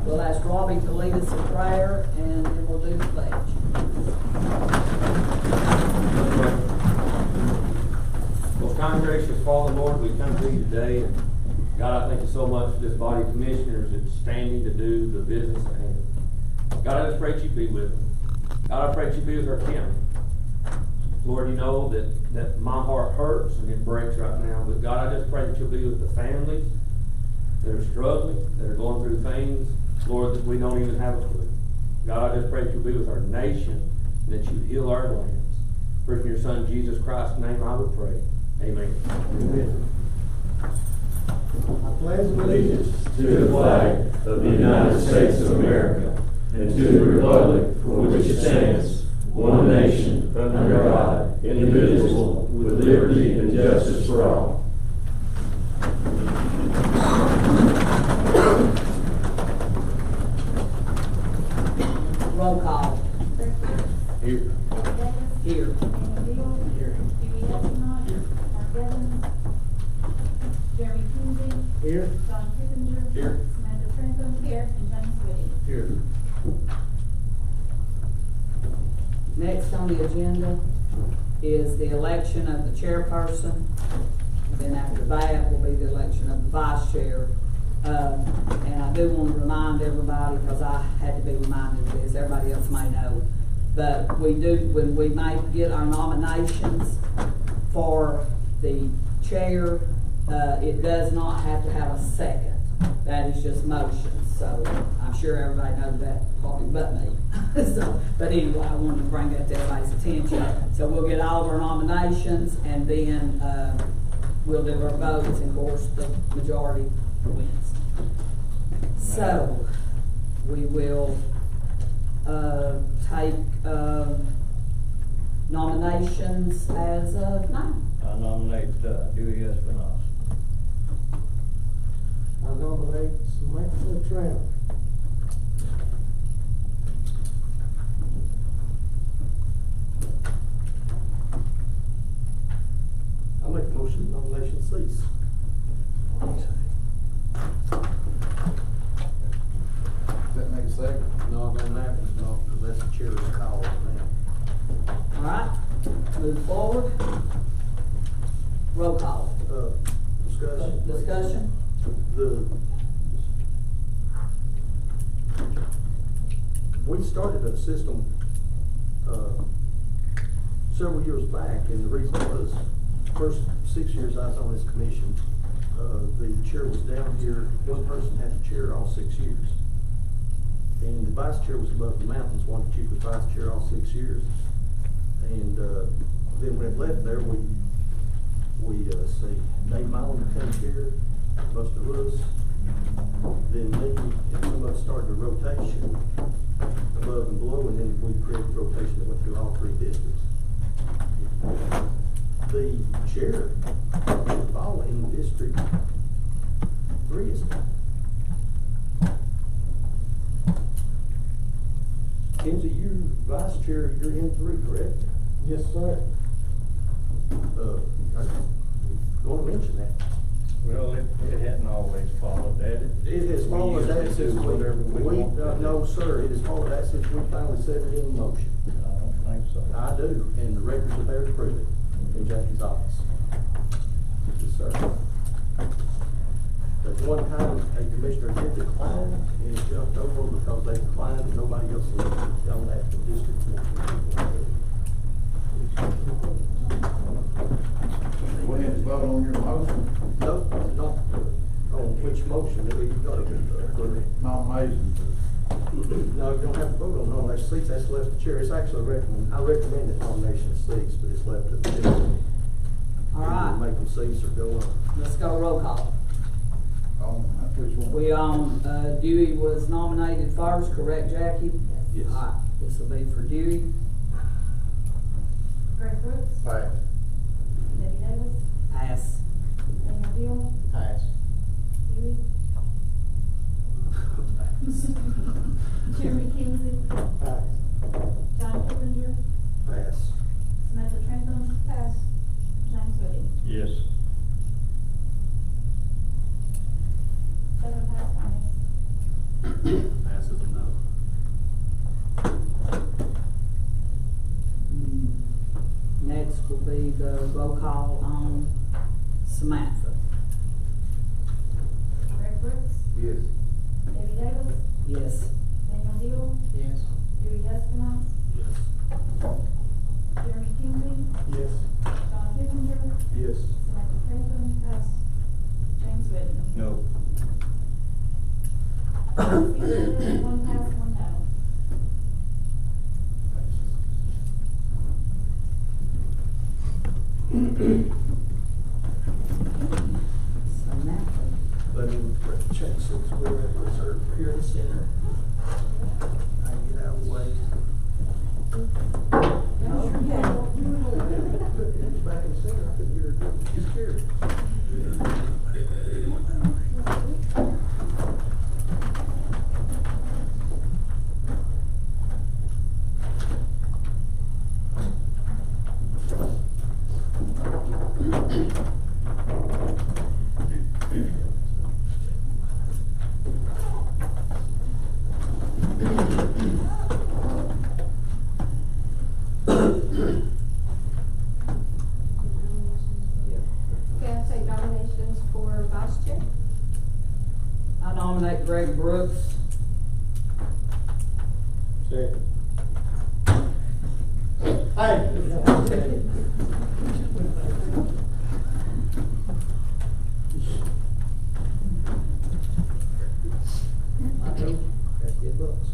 We'll ask Robbie to lead us in prayer, and then we'll do the pledge. Most kind, gracious Father, Lord, we come to you today. And God, I thank you so much for this body of commissioners that's standing to do the business at hand. God, I just pray that you be with them. God, I pray that you be with our county. Lord, you know that my heart hurts and it breaks right now. But God, I just pray that you'll be with the families that are struggling, that are going through things, Lord, that we don't even have a clue. God, I just pray that you'll be with our nation and that you heal our lands. For in your Son, Jesus Christ's name, I would pray. Amen. Amen. I pledge allegiance to the flag of the United States of America and to the republic for which it stands, one nation, under God, indivisible, with liberty and justice for all. Roll call. Here. Here. Jeremy Kimsy. Here. John Pickenger. Here. Samantha Trantham. Here. And James Whitty. Here. Next on the agenda is the election of the chairperson. And then after that will be the election of the vice chair. And I do want to remind everybody, because I had to be reminded of this, everybody else may know, but we do, when we might get our nominations for the chair, it does not have to have a second. That is just motion. So I'm sure everybody knows that, probably but me. So, but anyway, I wanted to bring that to everybody's attention. So we'll get all of our nominations, and then we'll do our votes, and of course the majority wins. So we will take nominations as of now. I nominate Dewey Espinosa. I nominate Samantha Trantham. I make a motion nomination cease. That makes a second? No, I'm on that one, no, because that's the chair's call now. All right, move forward. Roll call. Discussion. We started a system several years back, and the reason was, first 6 years I was on this commission, the chair was down here, one person had the chair all 6 years. And the vice chair was above the mountains, wanted to keep the vice chair all 6 years. And then when it left there, we say Dave Milan became chair, Buster Lewis, then me, and some of us started a rotation above and below, and then we created a rotation that went through all three districts. The chair should fall in District 3 is Kimsy, you're vice chair, you're in 3, correct? Yes, sir. I want to mention that. Well, it hadn't always followed that. It has followed that since no, sir, it has followed that since we finally set it in motion. I don't think so. I do, and the records are there to prove it in Jackie's office. Yes, sir. There's one time a commissioner did decline, and it jumped over because they declined and nobody else elected on that district. Go ahead and vote on your motion. No, not on which motion, you've got to put it. Nomination. No, you don't have to vote on nomination seats, that's left to the chair. It's actually I recommend that nomination seats, but it's left to the chair. All right, Make them cease or go on. let's go roll call. Which one? We Dewey was nominated first, correct, Jackie? Yes. All right, this will be for Dewey. Greg Brooks. Pass. Debbie Davis. Pass. Daniel Deal. Pass. Dewey. Jeremy Kimsey. Pass. John Pickenger. Pass. Samantha Trantham. Pass. James Whitty. Yes. 7 pass, 1 yes. Passes a no. Next will be the roll call on Samantha. Greg Brooks, Yes. Debbie Davis, Yes. Daniel Deal, Yes. Dewey Estimov, Yes. Jeremy Kimsey, Yes. John Pippinger, Yes. Samantha Trantham, pass. James Whitten. No. One pass, one no. Samantha. Let me check since we're at reserve here in the center. I can get out of the way. Back in the center, I couldn't hear it. Just scared. Okay, I'll take nominations for vice chair. I nominate Greg Brooks. Second. That's good books.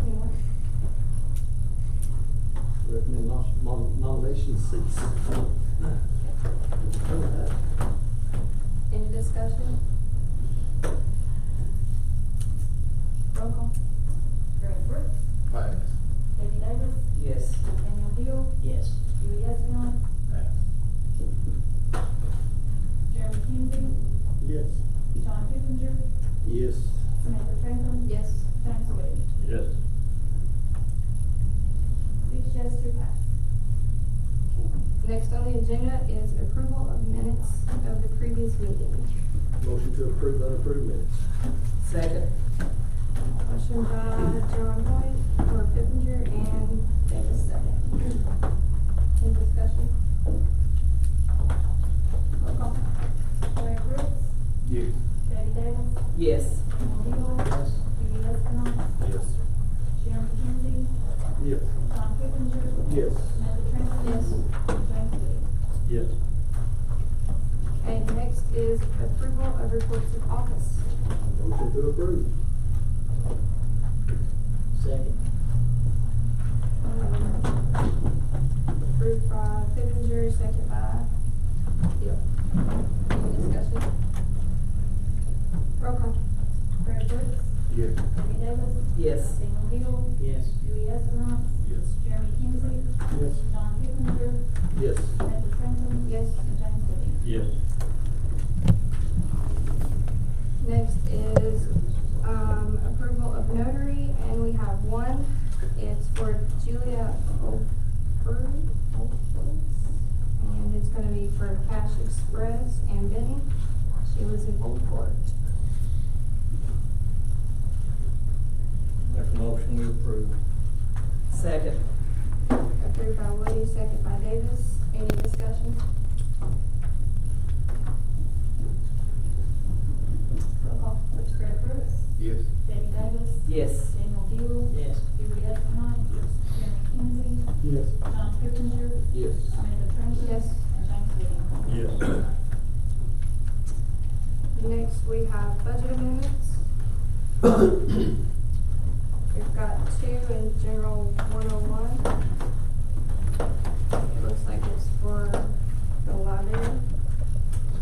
Anyone? Recommend nomination seats. Any discussion? Roll call. Greg Brooks, Pass. Debbie Davis, Yes. Daniel Deal, Yes. Dewey Estimov, Jeremy Kimsey, Yes. John Pippinger, Yes. Samantha Trantham, Yes. James Whitten. Yes. 6 yes, 2 pass. Next on the agenda is approval of minutes of the previous meeting. Motion to approve unapproved minutes. Second. Motion by John White, or Pippinger, and Davis second. Any discussion? Roll call. Greg Brooks, Yes. Debbie Davis, Yes. Daniel Deal, Yes. Dewey Estimov, Yes. Jeremy Kimsey, Yes. John Pippinger, Yes. Samantha Trantham, Yes. and James Whitten. Yes. Okay, next is approval of reports of office. Motion to approve. Second. Approved by Pippinger, second by Deal. Any discussion? Roll call. Greg Brooks, Yes. Debbie Davis, Yes. Daniel Deal, Yes. Dewey Estimov, Yes. Jeremy Kimsey, Yes. John Pippinger, Yes. Samantha Trantham, Yes. and James Whitten. Yes. Next is, approval of notary, and we have one. It's for Julia O'Furry, and it's gonna be for Cash Express and Benny. She lives in Old Fort. Make a motion, we approve. Second. Approved by Woody, second by Davis. Any discussion? Roll call. Greg Brooks, Yes. Debbie Davis, Yes. Daniel Deal, Yes. Dewey Estimov, Jeremy Kimsey, Yes. John Pippinger, Yes. Samantha Trantham, Yes. and James Whitten. Yes. Next, we have budget amendments. We've got two in general 101. It looks like it's for the library.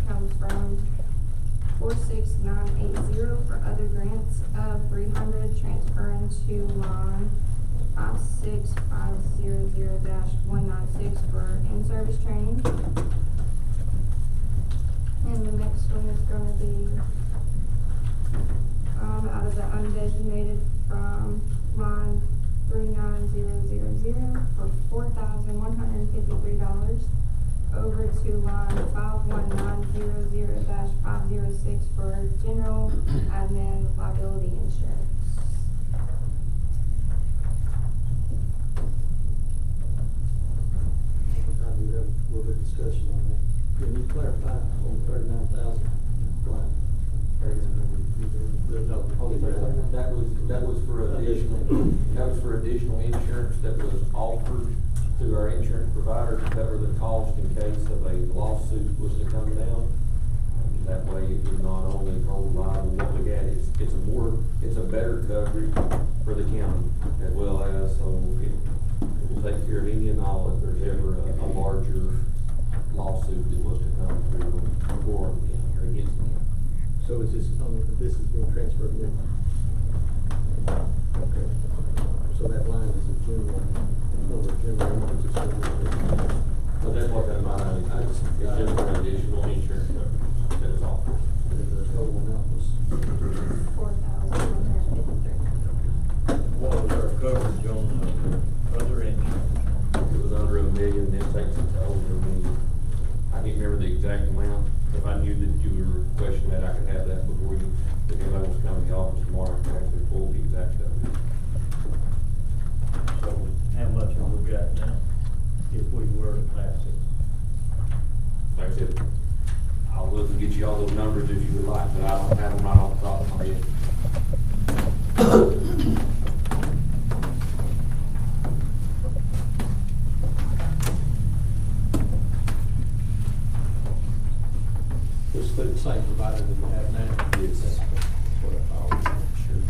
Comes from 46980 for other grants of 300, transferring to line 56500-196 for in-service training. And the next one is gonna be, out of the undesignated from line 39000 for $4,153. over to line 51900-506 for general admin liability insurance. I do have a little bit of discussion on that. Can you clarify on 39,000? That was for additional insurance that was offered through our insurance provider to cover the cost in case of a lawsuit was to come down. That way it would not only hold liable what we got, it's a better coverage for the county as well as, so it will take care of any and all if there's ever a larger lawsuit that was to come through for the county or against the county. So is this, this is being transferred in? Okay. So that line is a general, So that's what that amount is, it's just for additional insurance coverage that is offered. the total amount was. $4,153. What was our coverage on the other insurance? It was under $1 million, then takes it to over $1 million. I can't remember the exact amount. If I knew that you were questioning that, I could have that before you, if anybody was coming to the office tomorrow, I could actually pull the exact coverage. So how much have we got now if we were to pass it? Like I said, I'll look and get you all those numbers if you would like, but I don't have them right off the top of my head. It's the same provider that we have now? Yes. That's what I thought. Sure.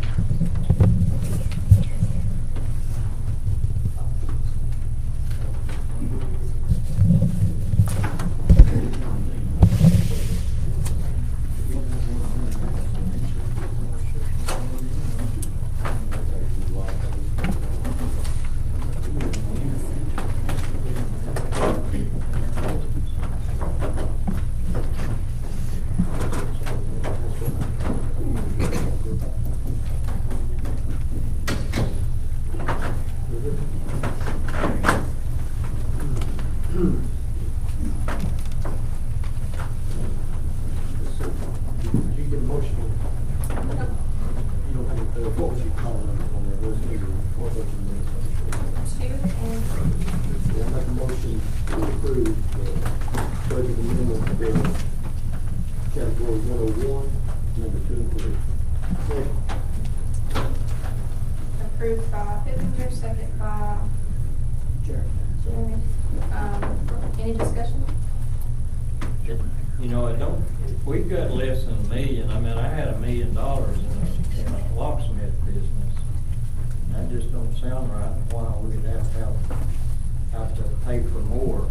Category 101, number 2 and 3. Second. Approved by Pittenger, second by Jeremy. Any discussion? You know, if we've got less than $1 million, I mean, I had $1 million in a locksmith business. That just don't sound right, why we'd have to pay for more.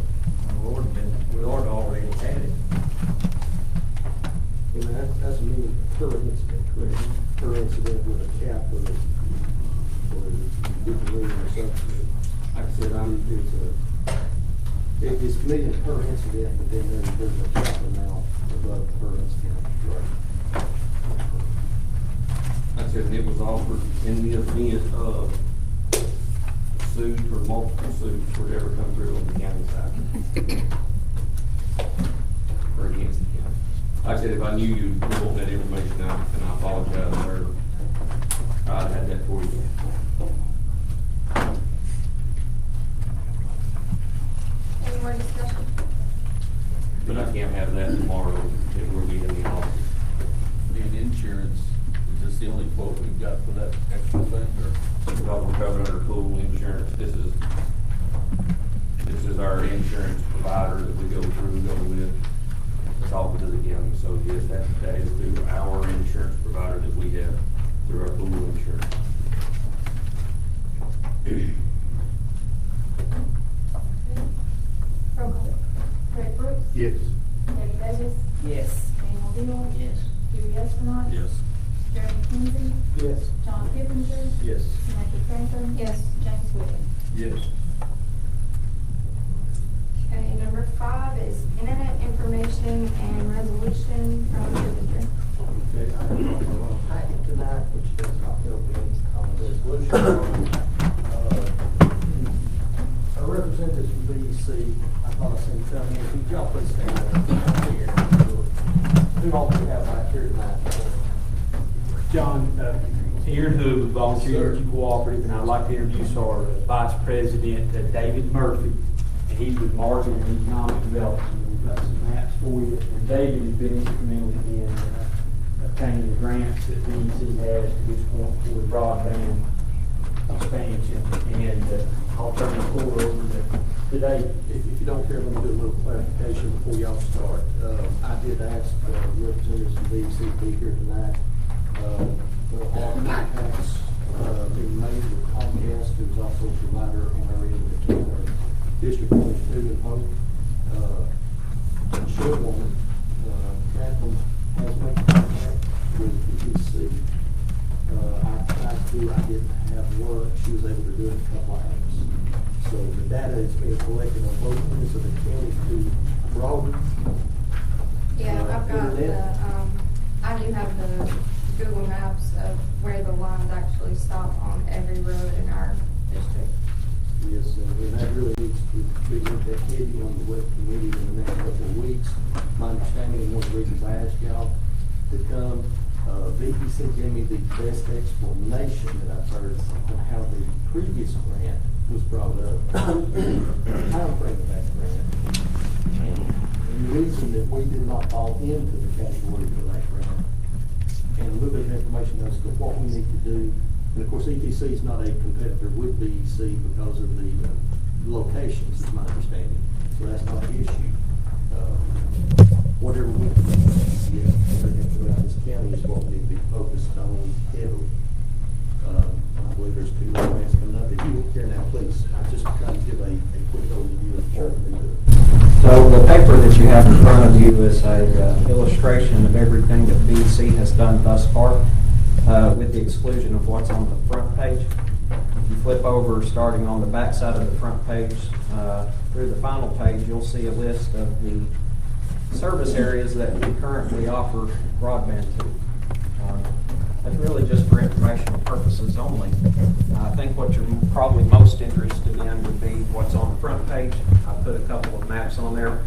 We ought to already had it. And that's a meaning per incident, correct? Per incident with a cap or $50 million or something. Like I said, it's million per incident, but then there's a cap amount above per incident. Right. Like I said, it was offered in the event of suit or multiple suits would ever come through on the county side. Or against the county. Like I said, if I knew you would want that information out, and I apologize, sir, I'd have that for you. Any more discussion? But I can't have that tomorrow if we're meeting in the office. Being insurance, is this the only quote we've got for that extra thing, or? We're talking covered under pool insurance. This is our insurance provider that we go with. It's all to the county. So yes, that is through our insurance provider that we have through our pool insurance. Roll call. Greg Brooks. Yes. Debbie Davis. Yes. Daniel Deal. Yes. Dewey Estimate. Yes. Jeremy Kimsey. Yes. John Pittenger. Yes. Samantha Trantham. Yes. James Williams. Yes. Okay, number 5 is internet information and resolution from Pittenger. Okay, I have a packet tonight, which does not help me on the resolution. Our representatives from BEC, I thought I sent them, he John, Aaron Hood with Volunteer Energy Cooperative, and I'd like to introduce our Vice President, David Murphy, and he's with Market and Economic Development. We've got some maps for you, and David has been instrumental in obtaining the grants that DEC has to this point for the broadband expansion, and I'll turn the floor over to David. If you don't care, let me do a little clarification before y'all start. I did ask representatives from DEC to be here tonight. There are contacts being made with Comcast, who's also a provider on our end of the county. District 22 in Hope. Sherwoman, Trantham has made contact with PTC. I tried to, I didn't have work. She was able to do it in a couple of hours. So the data is being collected on both ends of the county to broaden. Yeah, I've got the, I do have the Google Maps of where the lines actually stop on every road in our district. Yes, and that really needs to be looked at heavy on the web committee in the next couple of weeks. My understanding, and one of the reasons I asked y'all to come, VPC gave me the best explanation that I've heard on how the previous grant was brought up. Time frame of that grant. And the reason that we did not fall into the category for that grant, and a little bit of information as to what we need to do. And of course, ETC is not a competitor with DEC because of the locations, is my understanding. So that's not an issue. Whatever we can do throughout this county is what we need to be focused on heavily. I believe there's two more grants coming up. If you will care now, please, I just try to give a quick overview of what we're doing. So the paper that you have in front of you is a illustration of everything that DEC has done thus far, with the exclusion of what's on the front page. If you flip over, starting on the back side of the front page, through the final page, you'll see a list of the service areas that we currently offer broadband to. That's really just for informational purposes only. I think what you're probably most interested in would be what's on the front page. I put a couple of maps on there.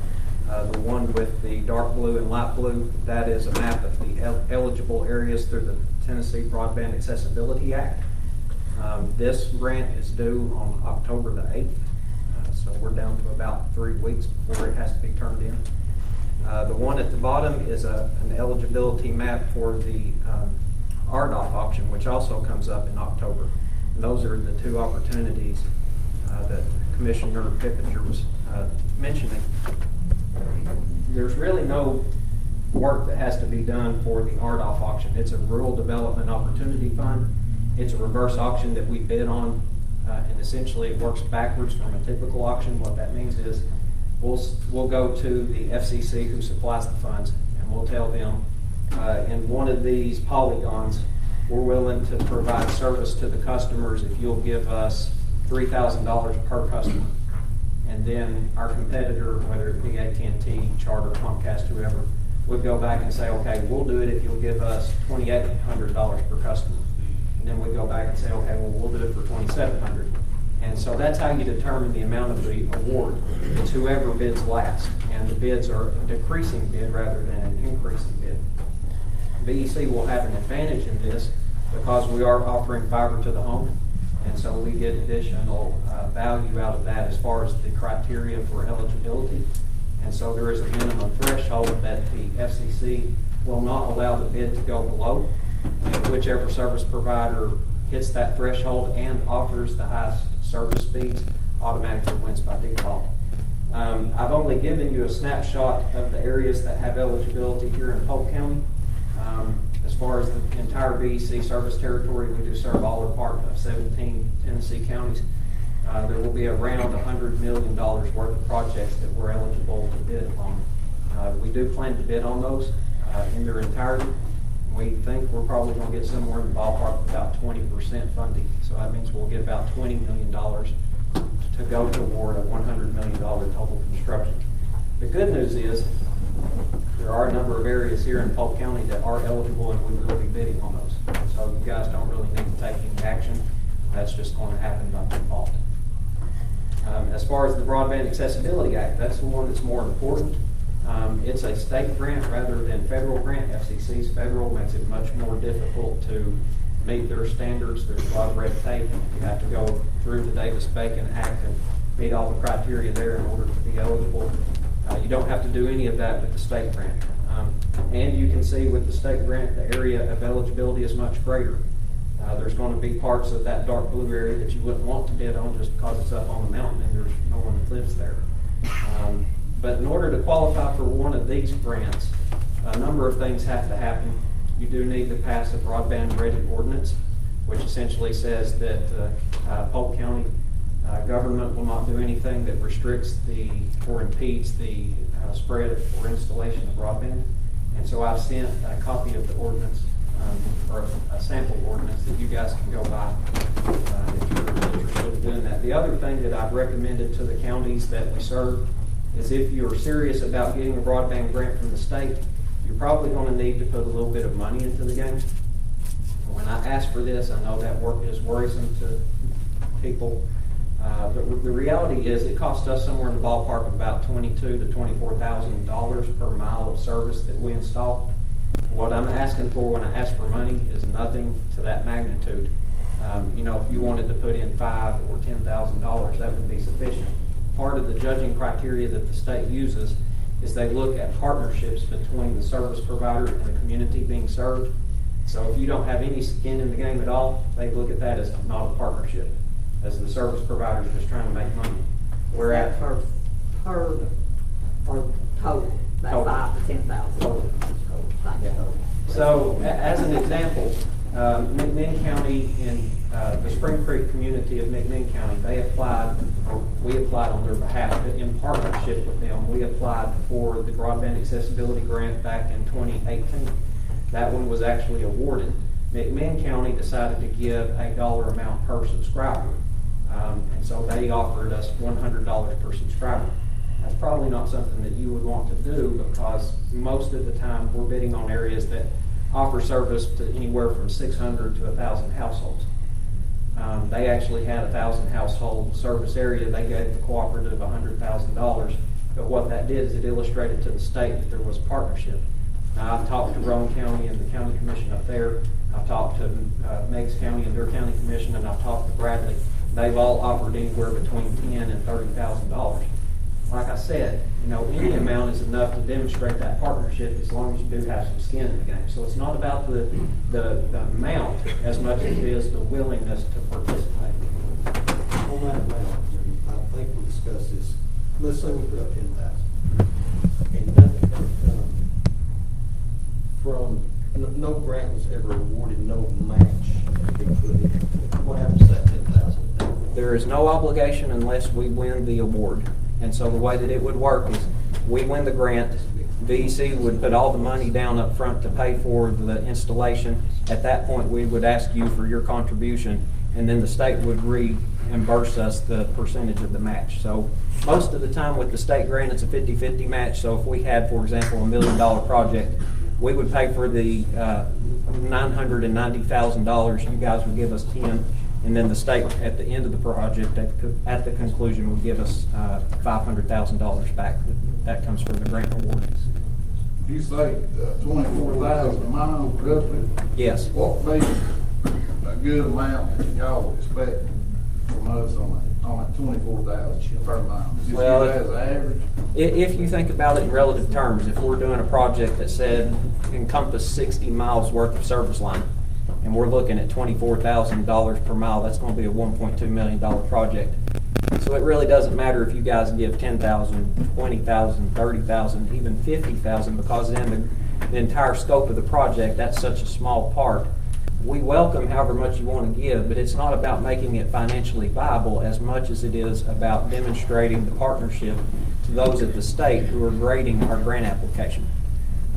The one with the dark blue and light blue, that is a map of the eligible areas through the Tennessee Broadband Accessibility Act. This grant is due on October the 8th, so we're down to about 3 weeks before it has to be turned in. The one at the bottom is an eligibility map for the RDOF auction, which also comes up in October. And those are the two opportunities that Commissioner Pippinger was mentioning. There's really no work that has to be done for the RDOF auction. It's a Rural Development Opportunity Fund. It's a reverse auction that we bid on, and essentially it works backwards from a typical auction. What that means is we'll go to the FCC who supplies the funds, and we'll tell them in one of these polygons, we're willing to provide service to the customers if you'll give us $3,000 per customer. And then our competitor, whether it be AT&T, Charter, Comcast, whoever, would go back and say, okay, we'll do it if you'll give us $2,800 per customer. And then we go back and say, okay, well, we'll do it for $2,700. And so that's how you determine the amount of the award. It's whoever bids last. And the bids are a decreasing bid rather than an increasing bid. VEC will have an advantage in this because we are offering fiber to the home. And so we get additional value out of that as far as the criteria for eligibility. And so there is a minimum threshold that the FCC will not allow the bid to go below. And whichever service provider hits that threshold and offers the highest service speeds automatically wins by default. I've only given you a snapshot of the areas that have eligibility here in Polk County. As far as the entire VEC service territory, we do serve all or part of 17 Tennessee counties. There will be around $100 million worth of projects that we're eligible to bid on. We do plan to bid on those in their entirety. We think we're probably going to get somewhere in the ballpark of about 20% funding. So that means we'll get about $20 million to go toward a $100 million total construction. The good news is there are a number of areas here in Polk County that are eligible, and we will be bidding on those. So you guys don't really need to take any action. That's just going to happen by default. As far as the Broadband Accessibility Act, that's the one that's more important. It's a state grant rather than federal grant. FCC's federal makes it much more difficult to meet their standards. There's a lot of red tape. You have to go through the Davis-Bacon Act and meet all the criteria there in order to be eligible. You don't have to do any of that with the state grant. And you can see with the state grant, the area of eligibility is much greater. There's going to be parts of that dark blue area that you wouldn't want to bid on just because it's up on the mountain and there's no one that lives there. But in order to qualify for one of these grants, a number of things have to happen. You do need to pass a broadband rated ordinance, which essentially says that Polk County government will not do anything that restricts or impedes the spread or installation of broadband. And so I've sent a copy of the ordinance, or a sample ordinance that you guys can go by if you're interested in doing that. The other thing that I've recommended to the counties that we serve is if you're serious about getting a broadband grant from the state, you're probably going to need to put a little bit of money into the game. When I ask for this, I know that work is worrisome to people, but the reality is it costs us somewhere in the ballpark of about $22,000 to $24,000 per mile of service that we install. What I'm asking for when I ask for money is nothing to that magnitude. If you wanted to put in $5,000 or $10,000, that would be sufficient. Part of the judging criteria that the state uses is they look at partnerships between the service provider and the community being served. So if you don't have any skin in the game at all, they look at that as not a partnership, as the service provider is just trying to make money. Whereas per or total, that's Total. 5,000 to 10,000. Total. Yeah. So, as an example, McMinn County in the Spring Creek community of McMinn County, we applied on their behalf, but in partnership with them, we applied for the broadband accessibility grant back in 2018. That one was actually awarded. McMinn County decided to give a dollar amount per subscriber, and so they offered us $100 per subscriber. That's probably not something that you would want to do because most of the time we're bidding on areas that offer service to anywhere from 600 to 1,000 households. They actually had a 1,000 household service area. They gave the cooperative $100,000, but what that did is it illustrated to the state that there was a partnership. Now, I've talked to Roane County and the county commission up there. I've talked to Meigs County and their county commission, and I've talked to Bradley. They've all offered anywhere between $10,000 and $30,000. Like I said, any amount is enough to demonstrate that partnership as long as you do have some skin in the game. So it's not about the amount as much as it is the willingness to participate. On that amount, I think we discussed this. Let's say we put up 10,000, and nothing ever come from. No grant was ever awarded. No match being put in. What happens to that 10,000? There is no obligation unless we win the award. And so the way that it would work is we win the grant, VEC would put all the money down up front to pay for the installation. At that point, we would ask you for your contribution, and then the state would reimburse us the percentage of the match. So most of the time with the state grant, it's a 50-50 match. So if we had, for example, $1 million project, we would pay for the $990,000. You guys would give us 10. And then the state, at the end of the project, at the conclusion, will give us $500,000 back. That comes from the grant award. You say 24,000 miles roughly? Yes. What would be a good amount that y'all would expect from us on that 24,000 per mile? Just Well, as average? If you think about it in relative terms, if we're doing a project that said encompass 60 miles worth of service line, and we're looking at $24,000 per mile, that's going to be a $1.2 million project. So it really doesn't matter if you guys give 10,000, 20,000, 30,000, even 50,000, because in the entire scope of the project, that's such a small part. We welcome however much you want to give, but it's not about making it financially viable as much as it is about demonstrating the partnership to those at the state who are grading our grant application.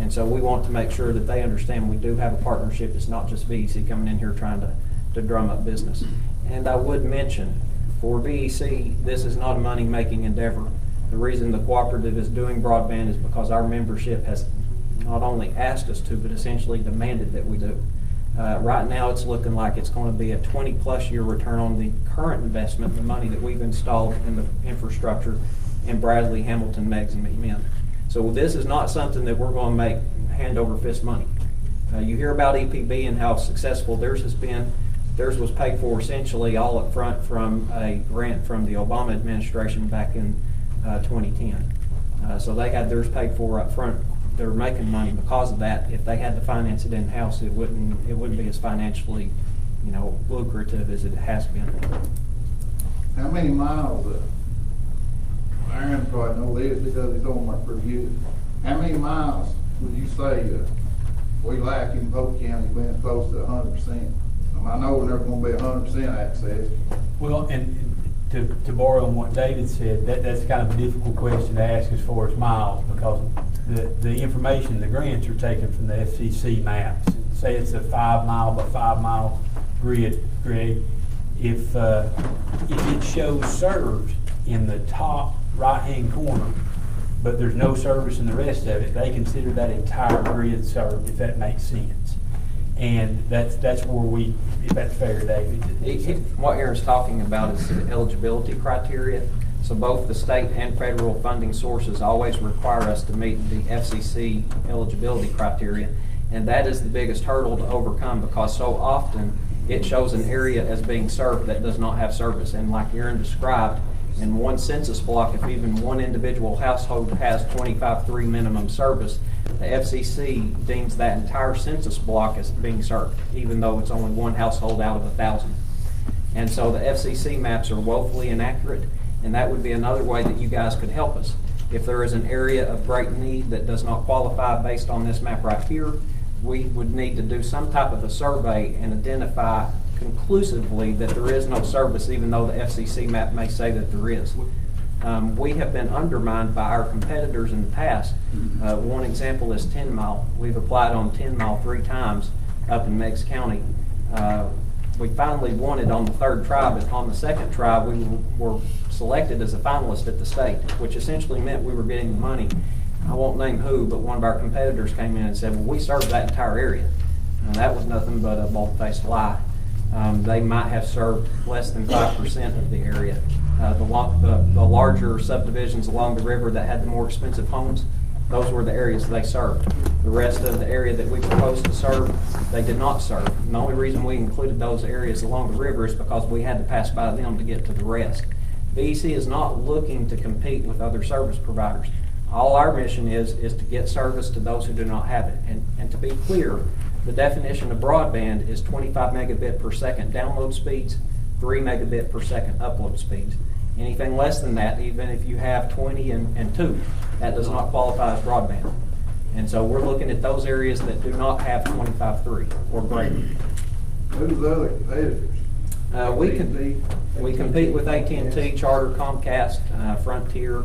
And so we want to make sure that they understand we do have a partnership. It's not just VEC coming in here trying to drum up business. And I would mention, for VEC, this is not a money-making endeavor. The reason the cooperative is doing broadband is because our membership has not only asked us to, but essentially demanded that we do. Right now, it's looking like it's going to be a 20-plus year return on the current investment, the money that we've installed in the infrastructure in Bradley, Hamilton, Meigs, and McMinn. So this is not something that we're going to make hand over fist money. You hear about EPB and how successful theirs has been. Theirs was paid for essentially all up front from a grant from the Obama administration back in 2010. So they had theirs paid for up front. They're making money because of that. If they had to finance it in-house, it wouldn't be as financially, lucrative as it has been. How many miles, Aaron probably know this because he's on my pretty good. How many miles would you say we like in Polk County being close to 100%? I know we're never gonna be 100% access. Well, and to borrow on what David said, that's kind of a difficult question to ask as far as miles, because the information, the grants are taken from the FCC maps. Say it's a 5 mile by 5 mile grid, Greg. If it shows served in the top right-hand corner, but there's no service in the rest of it, they consider that entire grid served, if that makes sense. And that's where if that's fair, David. What Aaron's talking about is the eligibility criteria. So both the state and federal funding sources always require us to meet the FCC eligibility criteria. And that is the biggest hurdle to overcome, because so often it shows an area as being served that does not have service. And like Aaron described, in one census block, if even one individual household has 25.3 minimum service, the FCC deems that entire census block as being served, even though it's only one household out of 1,000. And so the FCC maps are woefully inaccurate, and that would be another way that you guys could help us. If there is an area of great need that does not qualify based on this map right here, we would need to do some type of a survey and identify conclusively that there is no service, even though the FCC map may say that there is. We have been undermined by our competitors in the past. One example is 10 Mile. We've applied on 10 Mile 3 times up in Meigs County. We finally won it on the 3rd try, but on the 2nd try we were selected as a finalist at the state, which essentially meant we were getting the money. I won't name who, but one of our competitors came in and said, well, we served that entire area. And that was nothing but a bold-faced lie. They might have served less than 5% of the area. The larger subdivisions along the river that had the more expensive homes, those were the areas they served. The rest of the area that we proposed to serve, they did not serve. And the only reason we included those areas along the river is because we had to pass by them to get to the rest. VEC is not looking to compete with other service providers. All our mission is to get service to those who do not have it. And to be clear, the definition of broadband is 25 megabit per second download speeds, 3 megabit per second upload speeds. Anything less than that, even if you have 20 and 2, that does not qualify as broadband. And so we're looking at those areas that do not have 25.3 or greater. Who's the other competitors? We compete with AT&T, Charter, Comcast, Frontier.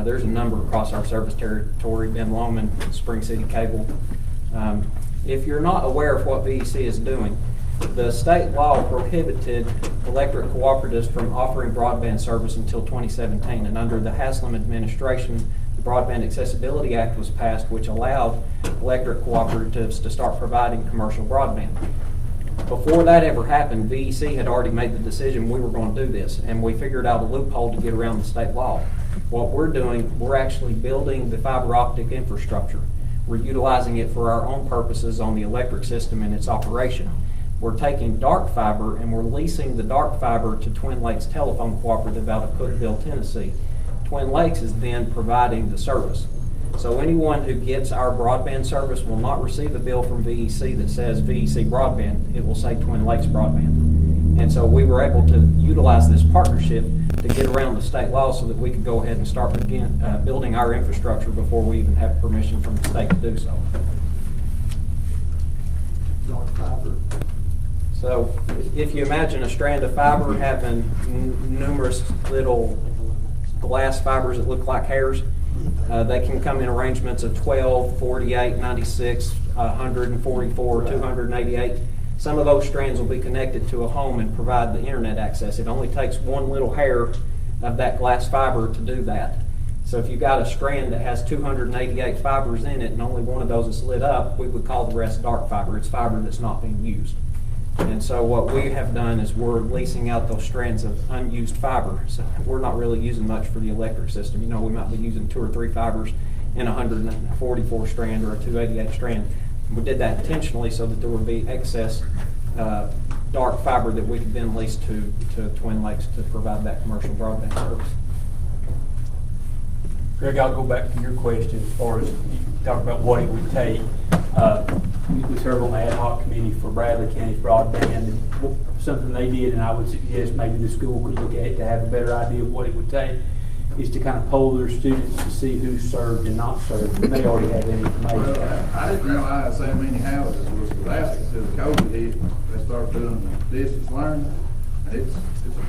There's a number across our service territory, Ben Longman, Spring City Cable. If you're not aware of what VEC is doing, the state law prohibited electric cooperatives from offering broadband service until 2017, and under the Haslam administration, the Broadband Accessibility Act was passed, which allowed electric cooperatives to start providing commercial broadband. Before that ever happened, VEC had already made the decision we were going to do this, and we figured out a loophole to get around the state law. What we're doing, we're actually building the fiber optic infrastructure. We're utilizing it for our own purposes on the electric system and its operation. We're taking dark fiber and we're leasing the dark fiber to Twin Lakes Telephone Cooperative out of Cookeville, Tennessee. Twin Lakes is then providing the service. So anyone who gets our broadband service will not receive a bill from VEC that says VEC broadband. It will say Twin Lakes broadband. And so we were able to utilize this partnership to get around the state law so that we could go ahead and start building our infrastructure before we even have permission from the state to do so. Dark fiber. So if you imagine a strand of fiber having numerous little glass fibers that look like hairs, they can come in arrangements of 12, 48, 96, 144, 288. Some of those strands will be connected to a home and provide the internet access. It only takes one little hair of that glass fiber to do that. So if you've got a strand that has 288 fibers in it and only one of those is lit up, we would call the rest dark fiber. It's fiber that's not being used. And so what we have done is we're leasing out those strands of unused fiber. So we're not really using much for the electric system. You know, we might be using 2 or 3 fibers in a 144 strand or a 288 strand. We did that intentionally so that there would be excess dark fiber that we could then lease to Twin Lakes to provide that commercial broadband service. Greg, I'll go back to your question as far as you talk about what it would take. We serve on the ad hoc committee for Bradley County's broadband, and something they did, and I would suggest maybe the school could look at it to have a better idea of what it would take, is to kind of poll their students to see who's served and not served, and they already have that information. Well, I didn't realize so many houses was without it until COVID hit. They started doing the distance learning, and it's a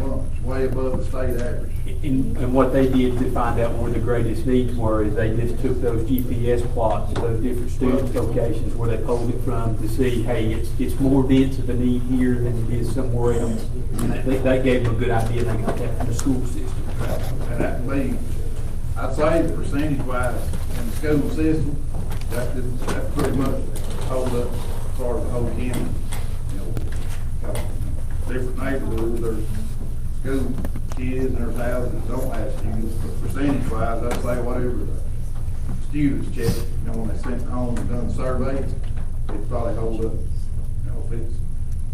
bunch, way above the state average. And what they did to find out where the greatest needs were is they just took those GPS plots of those different student locations where they pulled it from to see, hey, it's more dense of a need here than it is somewhere else. And that gave them a good idea, and they got that from the school system. And that can be, I'd say the percentage wise in the school system, that pretty much hold up as far as the whole county. You know, different neighborhoods, there's school kids and there's houses that don't have students, but percentage wise, I'd say whatever the students check, you know, when they sent home and done surveys, it probably hold up. You know, if it's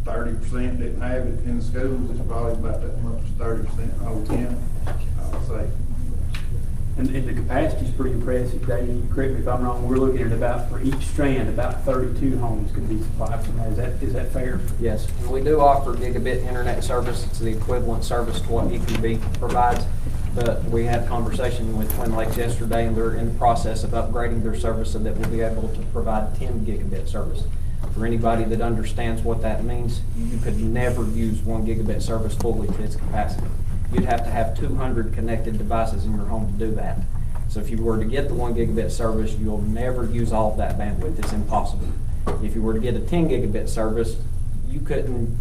30% didn't have it in the schools, it's probably about that much, 30% in the whole county, I would say. And the capacity is pretty impressive, David. Correct me if I'm wrong. We're looking at about, for each strand, about 32 homes could be supplied from that. Is that fair? Yes, and we do offer gigabit internet service. It's the equivalent service to what EQB provides. But we had a conversation with Twin Lakes yesterday, and they're in the process of upgrading their service so that we'll be able to provide 10 gigabit service. For anybody that understands what that means, you could never use 1 gigabit service fully to its capacity. You'd have to have 200 connected devices in your home to do that. So if you were to get the 1 gigabit service, you'll never use all of that bandwidth. It's impossible. If you were to get a 10 gigabit service, you couldn't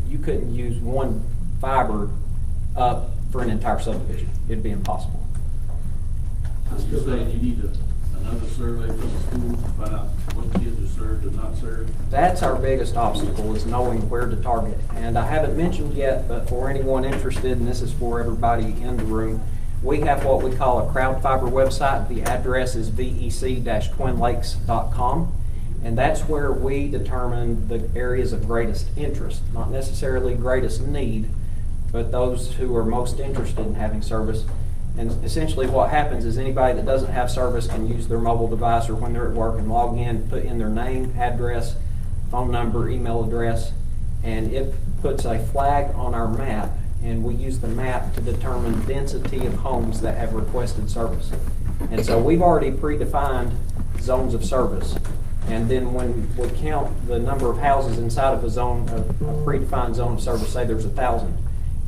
use one fiber up for an entire subdivision. It'd be impossible. I was just saying, you need another survey from the school to find out what kids are served and not served. That's our biggest obstacle, is knowing where to target. And I haven't mentioned yet, but for anyone interested, and this is for everybody in the room, we have what we call a crowd fiber website. The address is vec-twinlakes.com. And that's where we determine the areas of greatest interest, not necessarily greatest need, but those who are most interested in having service. And essentially what happens is anybody that doesn't have service can use their mobile device or when they're at work and log in, put in their name, address, phone number, email address, and it puts a flag on our map, and we use the map to determine density of homes that have requested service. And so we've already predefined zones of service. And then when we count the number of houses inside of a zone, a predefined zone of service, say there's 1,000.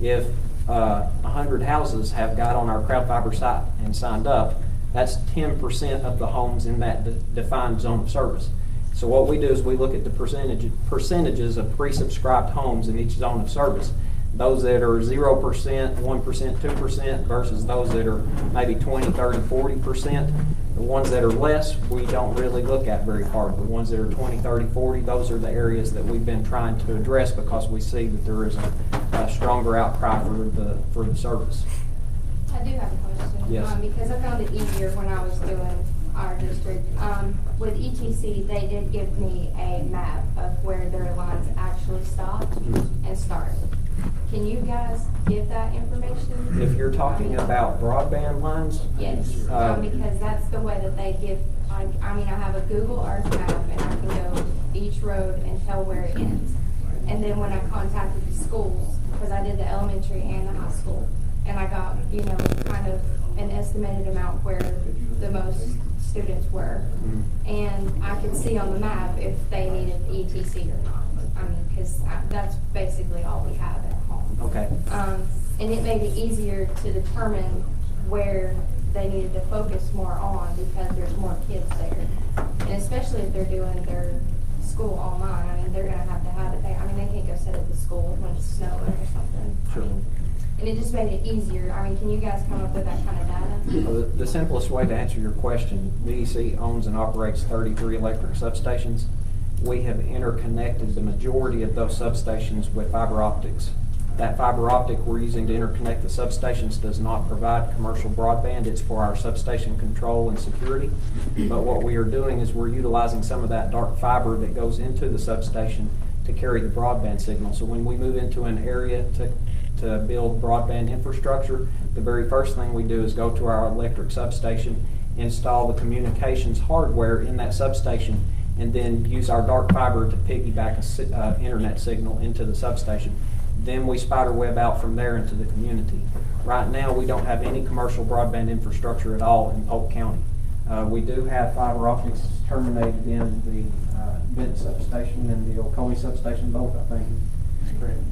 If 100 houses have got on our crowd fiber site and signed up, that's 10% of the homes in that defined zone of service. So what we do is we look at the percentages of pre-subscribed homes in each zone of service. Those that are 0%, 1%, 2% versus those that are maybe 20, 30, 40%. The ones that are less, we don't really look at very hard. The ones that are 20, 30, 40, those are the areas that we've been trying to address because we see that there is a stronger outcry for the service. I do have a question. Yes. Because I found it easier when I was doing our district. With ETC, they did give me a map of where their lines actually stopped and started. Can you guys give that information? If you're talking about broadband lines? Yes, because that's the way that they give, I mean, I have a Google Earth map and I can go each road and tell where it ends. And then when I contacted the schools, because I did the elementary and the high school, and I got, you know, kind of an estimated amount where the most students were. And I could see on the map if they needed ETC or not. I mean, because that's basically all we have at home. Okay. And it made it easier to determine where they needed to focus more on because there's more kids there. And especially if they're doing their school online, I mean, they're going to have it. I mean, they can't go sit at the school when it's snowing or something. Sure. And it just made it easier. I mean, can you guys come up with that kind of data? Well, the simplest way to answer your question, VEC owns and operates 33 electric substations. We have interconnected the majority of those substations with fiber optics That fiber optic we're using to interconnect the substations does not provide commercial broadband. It's for our substation control and security. But what we are doing is we're utilizing some of that dark fiber that goes into the substation to carry the broadband signal. So when we move into an area to build broadband infrastructure, the very first thing we do is go to our electric substation, install the communications hardware in that substation, and then use our dark fiber to piggyback a internet signal into the substation. Then we spider web out from there into the community. Right now, we don't have any commercial broadband infrastructure at all in Polk County. We do have fiber optics terminated in the Benton substation and the Oconee substation, both, I think.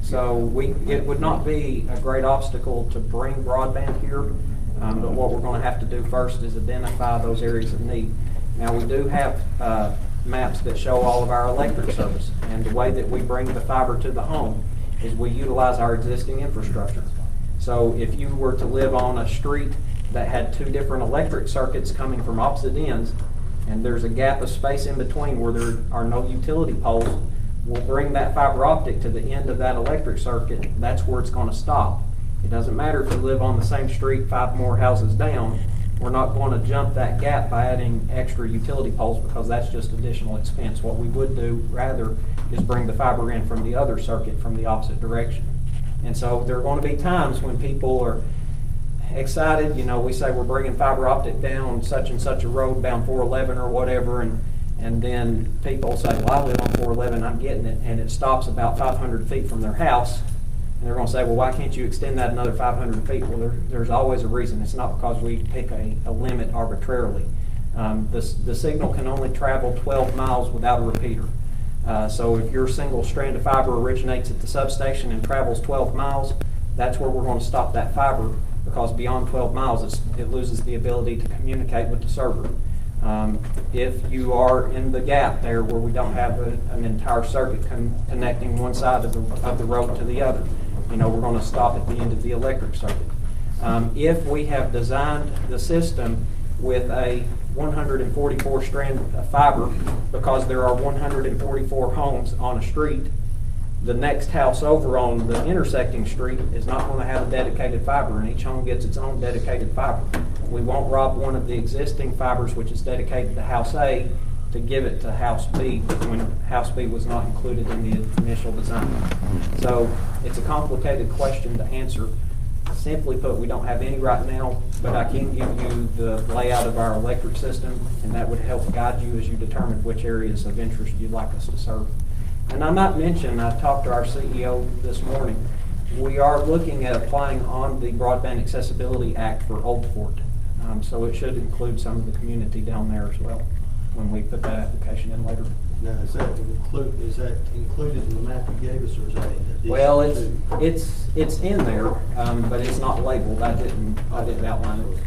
So it would not be a great obstacle to bring broadband here, but what we're going to have to do first is identify those areas of need. Now, we do have maps that show all of our electric service, and the way that we bring the fiber to the home is we utilize our existing infrastructure. So if you were to live on a street that had two different electric circuits coming from opposite ends, and there's a gap of space in between where there are no utility poles, we'll bring that fiber optic to the end of that electric circuit. That's where it's going to stop. It doesn't matter if you live on the same street 5 more houses down. We're not going to jump that gap by adding extra utility poles, because that's just additional expense. What we would do rather is bring the fiber in from the other circuit from the opposite direction. And so there are going to be times when people are excited. You know, we say we're bringing fiber optic down such and such a road, down 411 or whatever, and then people say, well, I live on 411, I'm getting it, and it stops about 500 feet from their house. And they're going to say, well, why can't you extend that another 500 feet? Well, there's always a reason. It's not because we pick a limit arbitrarily. The signal can only travel 12 miles without a repeater. So if your single strand of fiber originates at the substation and travels 12 miles, that's where we're going to stop that fiber, because beyond 12 miles, it loses the ability to communicate with the server. If you are in the gap there where we don't have an entire circuit connecting one side of the road to the other, you know, we're going to stop at the end of the electric circuit. If we have designed the system with a 144 strand of fiber, because there are 144 homes on a street, the next house over on the intersecting street is not going to have a dedicated fiber, and each home gets its own dedicated fiber. We won't rob one of the existing fibers, which is dedicated to House A, to give it to House B when House B was not included in the initial design. So it's a complicated question to answer. Simply put, we don't have any right now, but I can give you the layout of our electric system, and that would help guide you as you determine which areas of interest you'd like us to serve. And I might mention, I talked to our CEO this morning, we are looking at applying on the Broadband Accessibility Act for Old Fort. So it should include some of the community down there as well when we put that application in later. Now, is that included in the map you gave us, or is that in addition? Well, it's in there, but it's not labeled. I didn't outline it.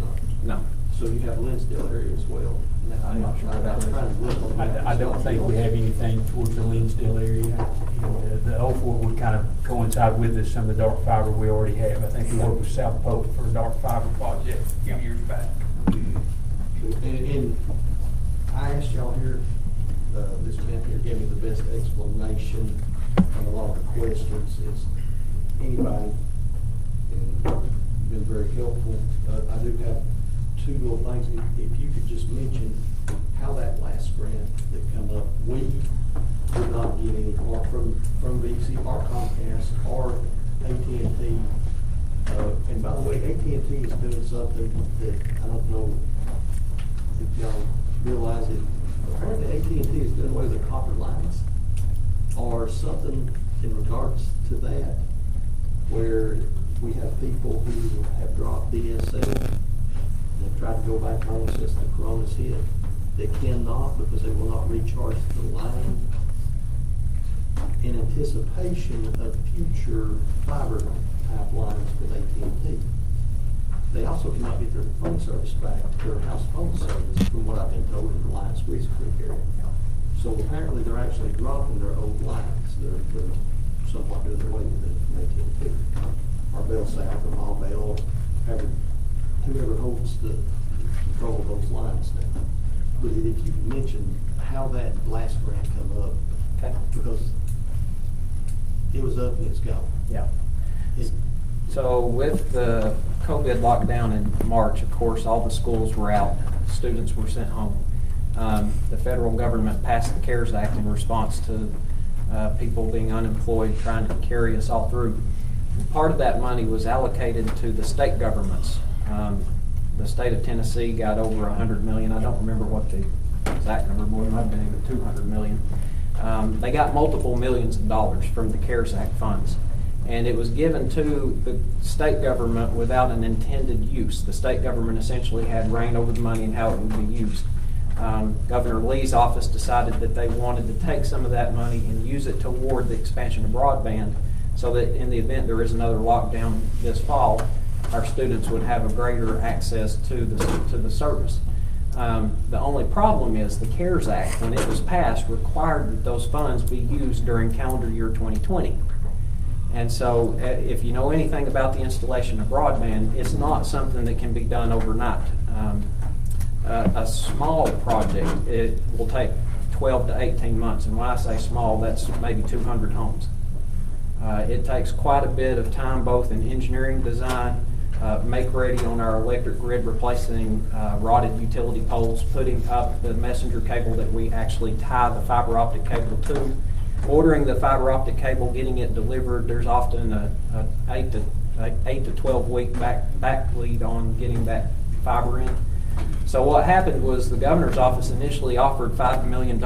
No. So you have Linsdale area as well. Now, I'm not sure about that. I don't think we have anything towards the Linsdale area. And, the Old Fort would kind of coincide with this, some of the dark fiber we already have. I think we worked with South Polk for a dark fiber project a few years back. And I asked y'all here, this man here gave me the best explanation on a lot of the questions. Is anybody, and been very helpful. I do have 2 little things. If you could just mention how that last grant that come up, we did not get any more from VC or Comcast or AT&T. And by the way, AT&T is doing something that I don't know if y'all realize it. Apparently AT&T is doing away with their copper lines or something in regards to that, where we have people who have dropped DSL and tried to go back home since the corona's hit. They cannot, because they will not recharge the line in anticipation of future fiber type lines with AT&T. They also cannot get their phone service back, their house phone service, from what I've been told in the Lions Squeeze Creek area. So apparently they're actually dropping their old lines. They're somewhat doing their way with it from AT&T. Or Bell South or Mall Bell, whoever holds the control of those lines now. But if you could mention how that last grant come up, Okay. because it was up and it's gone. Yeah. So with the COVID lockdown in March, of course, all the schools were out, students were sent home. The federal government passed the CARES Act in response to people being unemployed, trying to carry us all through. And part of that money was allocated to the state governments. The state of Tennessee got over $100 million. I don't remember what the exact number, more than might have been even $200 million. They got multiple millions of dollars from the CARES Act funds. And it was given to the state government without an intended use. The state government essentially had reign over the money and how it would be used. Governor Lee's office decided that they wanted to take some of that money and use it toward the expansion of broadband, so that in the event there is another lockdown this fall, our students would have a greater access to the service. The only problem is the CARES Act, when it was passed, required that those funds be used during calendar year 2020. And so if you know anything about the installation of broadband, it's not something that can be done overnight. A small project, it will take 12 to 18 months. And when I say small, that's maybe 200 homes. It takes quite a bit of time, both in engineering design, make ready on our electric grid, replacing rotted utility poles, putting up the messenger cable that we actually tie the fiber optic cable to, ordering the fiber optic cable, getting it delivered. There's often a 8 to 12 week back lead on getting that fiber in. So what happened was the governor's office initially offered $5 million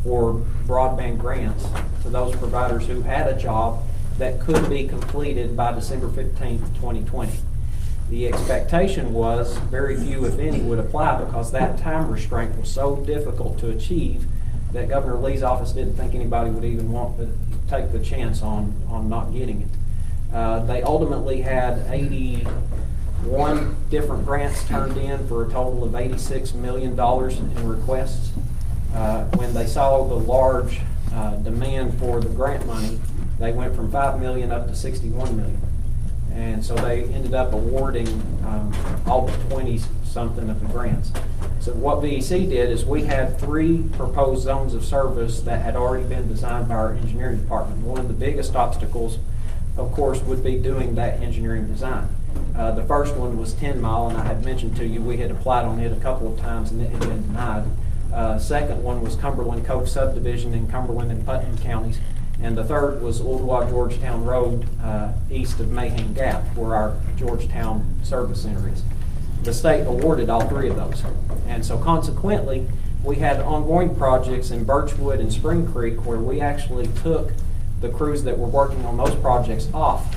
for broadband grants to those providers who had a job that could be completed by December 15th, 2020. The expectation was very few, if any, would apply because that time restraint was so difficult to achieve that Governor Lee's office didn't think anybody would even want to take the chance on not getting it. They ultimately had 81 different grants turned in for a total of $86 million in requests. When they saw the large demand for the grant money, they went from $5 million up to $61 million. And so they ended up awarding all but 20-something of the grants. So what VEC did is we had 3 proposed zones of service that had already been designed by our engineering department. One of the biggest obstacles, of course, would be doing that engineering design. The first one was 10 Mile, and I had mentioned to you we had applied on it a couple of times and it had been denied. Second one was Cumberland Cove subdivision in Cumberland and Putnam counties. And the third was Ooltewah Georgetown Road east of Mayhem Gap, where our Georgetown service center is. The state awarded all 3 of those. And so consequently, we had ongoing projects in Birchwood and Spring Creek where we actually took the crews that were working on those projects off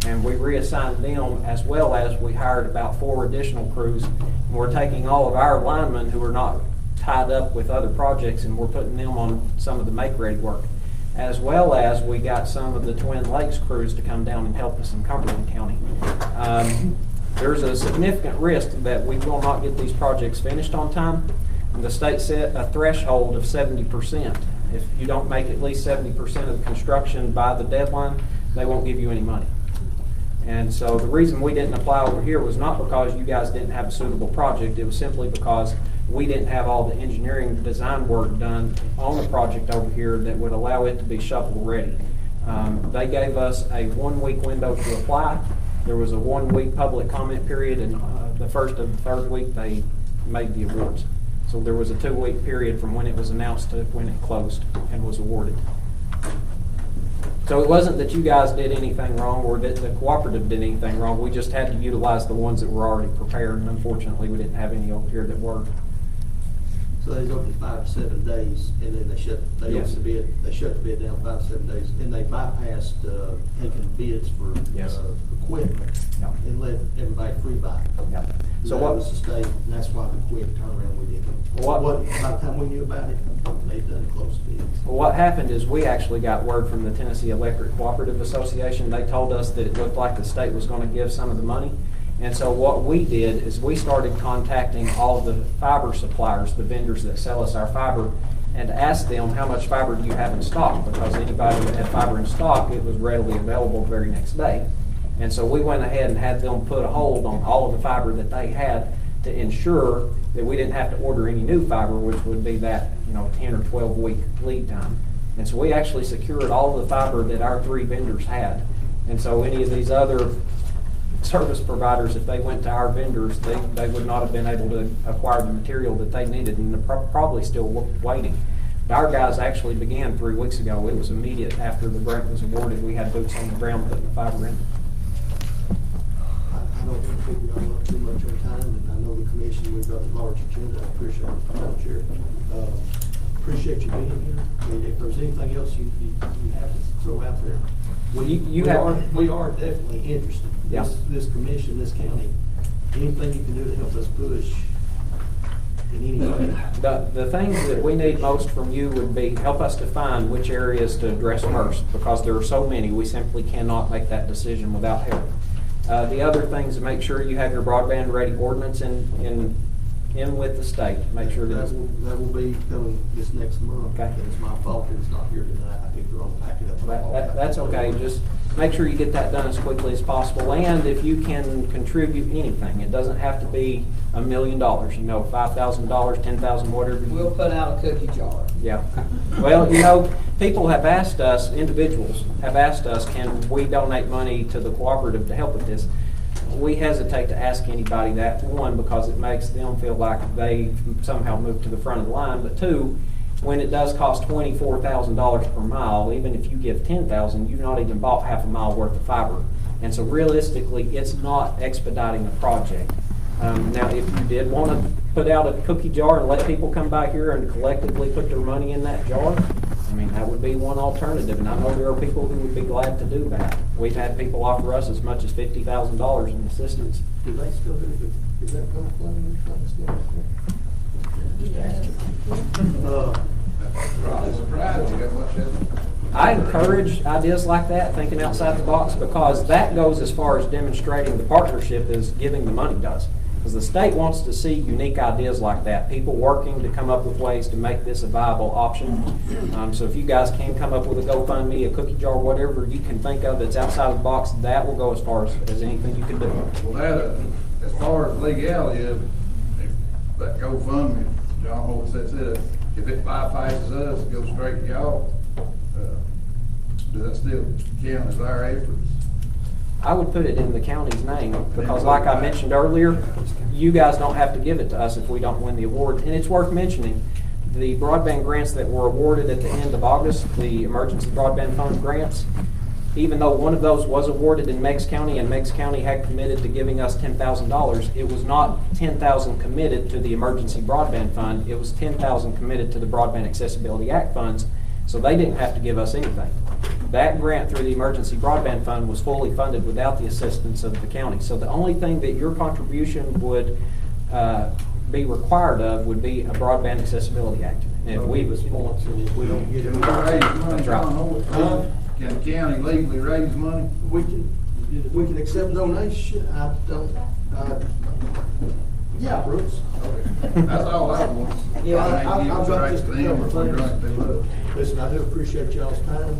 and we reassigned them, as well as we hired about 4 additional crews. And we're taking all of our linemen who are not tied up with other projects and we're putting them on some of the make-ready work, as well as we got some of the Twin Lakes crews to come down and help us in Cumberland County. There's a significant risk that we will not get these projects finished on time. And the state set a threshold of 70%. If you don't make at least 70% of the construction by the deadline, they won't give you any money. And so the reason we didn't apply over here was not because you guys didn't have a suitable project. It was simply because we didn't have all the engineering design work done on the project over here that would allow it to be shovel ready. They gave us a 1-week window to apply. There was a 1-week public comment period, and the first of the 3rd week they made the awards. So there was a 2-week period from when it was announced to when it closed and was awarded. So it wasn't that you guys did anything wrong or that the cooperative did anything wrong. We just had to utilize the ones that were already prepared, and unfortunately we didn't have any over here that were. So they was open 5 to 7 days, and then they shut the bid down 5 to 7 days, and they bypassed taking bids for equipment and let everybody free buy. Yeah. So what was the state, and that's why the quick turnaround we did. By the time we knew about it, they'd done close bids. Well, what happened is we actually got word from the Tennessee Electric Cooperative Association. They told us that it looked like the state was going to give some of the money. And so what we did is we started contacting all of the fiber suppliers, the vendors that sell us our fiber, and asked them, how much fiber do you have in stock? Because anybody that had fiber in stock, it was readily available the very next day. And so we went ahead and had them put a hold on all of the fiber that they had to ensure that we didn't have to order any new fiber, which would be that 10 or 12 week lead time. And so we actually secured all of the fiber that our 3 vendors had. And so any of these other service providers, if they went to our vendors, they would not have been able to acquire the material that they needed, and they're probably still waiting. But our guys actually began 3 weeks ago. It was immediate after the grant was awarded. We had boots on the ground putting the fiber in. I don't want to keep y'all up too much on time, and I know the commission, we've got a large agenda. I appreciate it, Madam Chair. Appreciate you being here. I mean, if there's anything else you have to throw out there. Well, We are definitely interested. Yeah. This commission, this county, anything you can do to help us push in any way. The things that we need most from you would be help us define which areas to address first, because there are so many, we simply cannot make that decision without help. The other things, to make sure you have your broadband ready ordinance in with the state. Make sure that That will be coming this next month. Okay. It's my fault that it's not here tonight. I think they're on the packet up. that's okay. Just make sure you get that done as quickly as possible. And if you can contribute anything, it doesn't have to be $1 million. You know, $5,000, $10,000, whatever. We'll put out a cookie jar. Yeah. Well, you know, people have asked us, individuals have asked us, can we donate money to the cooperative to help with this? We hesitate to ask anybody that, one, because it makes them feel like they somehow moved to the front of the line, but two, when it does cost $24,000 per mile, even if you give $10,000, you've not even bought half a mile worth of fiber. And so realistically, it's not expediting the project. Now, if you did want to put out a cookie jar and let people come by here and collectively put their money in that jar, I mean, that would be one alternative, and I know there are people who would be glad to do that. We've had people offer us as much as $50,000 in assistance. Do they still do it? Is that going to Right, surprised you got much of it. I encourage ideas like that, thinking outside the box, because that goes as far as demonstrating the partnership as giving the money does. Because the state wants to see unique ideas like that, people working to come up with ways to make this a viable option. So if you guys can come up with a GoFundMe, a cookie jar, whatever you can think of that's outside of the box, that will go as far as anything you can do. Well, that, as far as legality of if that GoFundMe, John Holt says it, if it bypasses us, it goes straight to y'all, does that still count as our efforts? I would put it in the county's name, because like I mentioned earlier, you guys don't have to give it to us if we don't win the award. And it's worth mentioning, the broadband grants that were awarded at the end of August, the Emergency Broadband Fund grants, even though one of those was awarded in Meigs County and Meigs County had committed to giving us $10,000, it was not $10,000 committed to the Emergency Broadband Fund, it was $10,000 committed to the Broadband Accessibility Act funds, so they didn't have to give us anything. That grant through the Emergency Broadband Fund was fully funded without the assistance of the county. So the only thing that your contribution would be required of would be a Broadband Accessibility Act. And if we don't get it, That's right. Can the county legally raise money? We can accept donation. I don't, yeah, Bruce. That's all I want. Yeah, I ain't I've got giving just a straight to them couple if we're things. drunk, they love. Listen, I do appreciate y'all's time.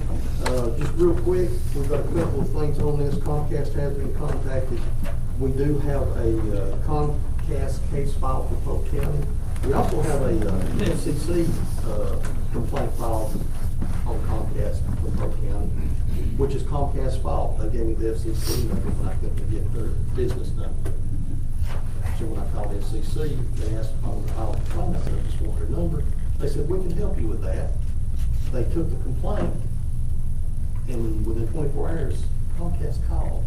Just real quick, we've got a couple of things on this. Comcast has been contacted. We do have a Comcast case file for Polk County. We also have a FCC complaint filed on Comcast for Polk County, which is Comcast's fault. They gave me the FCC number when I couldn't get their business number. So when I called FCC, they asked if I would file a complaint. I said, I just want their number. They said, we can help you with that. They took the complaint, and within 24 hours, Comcast called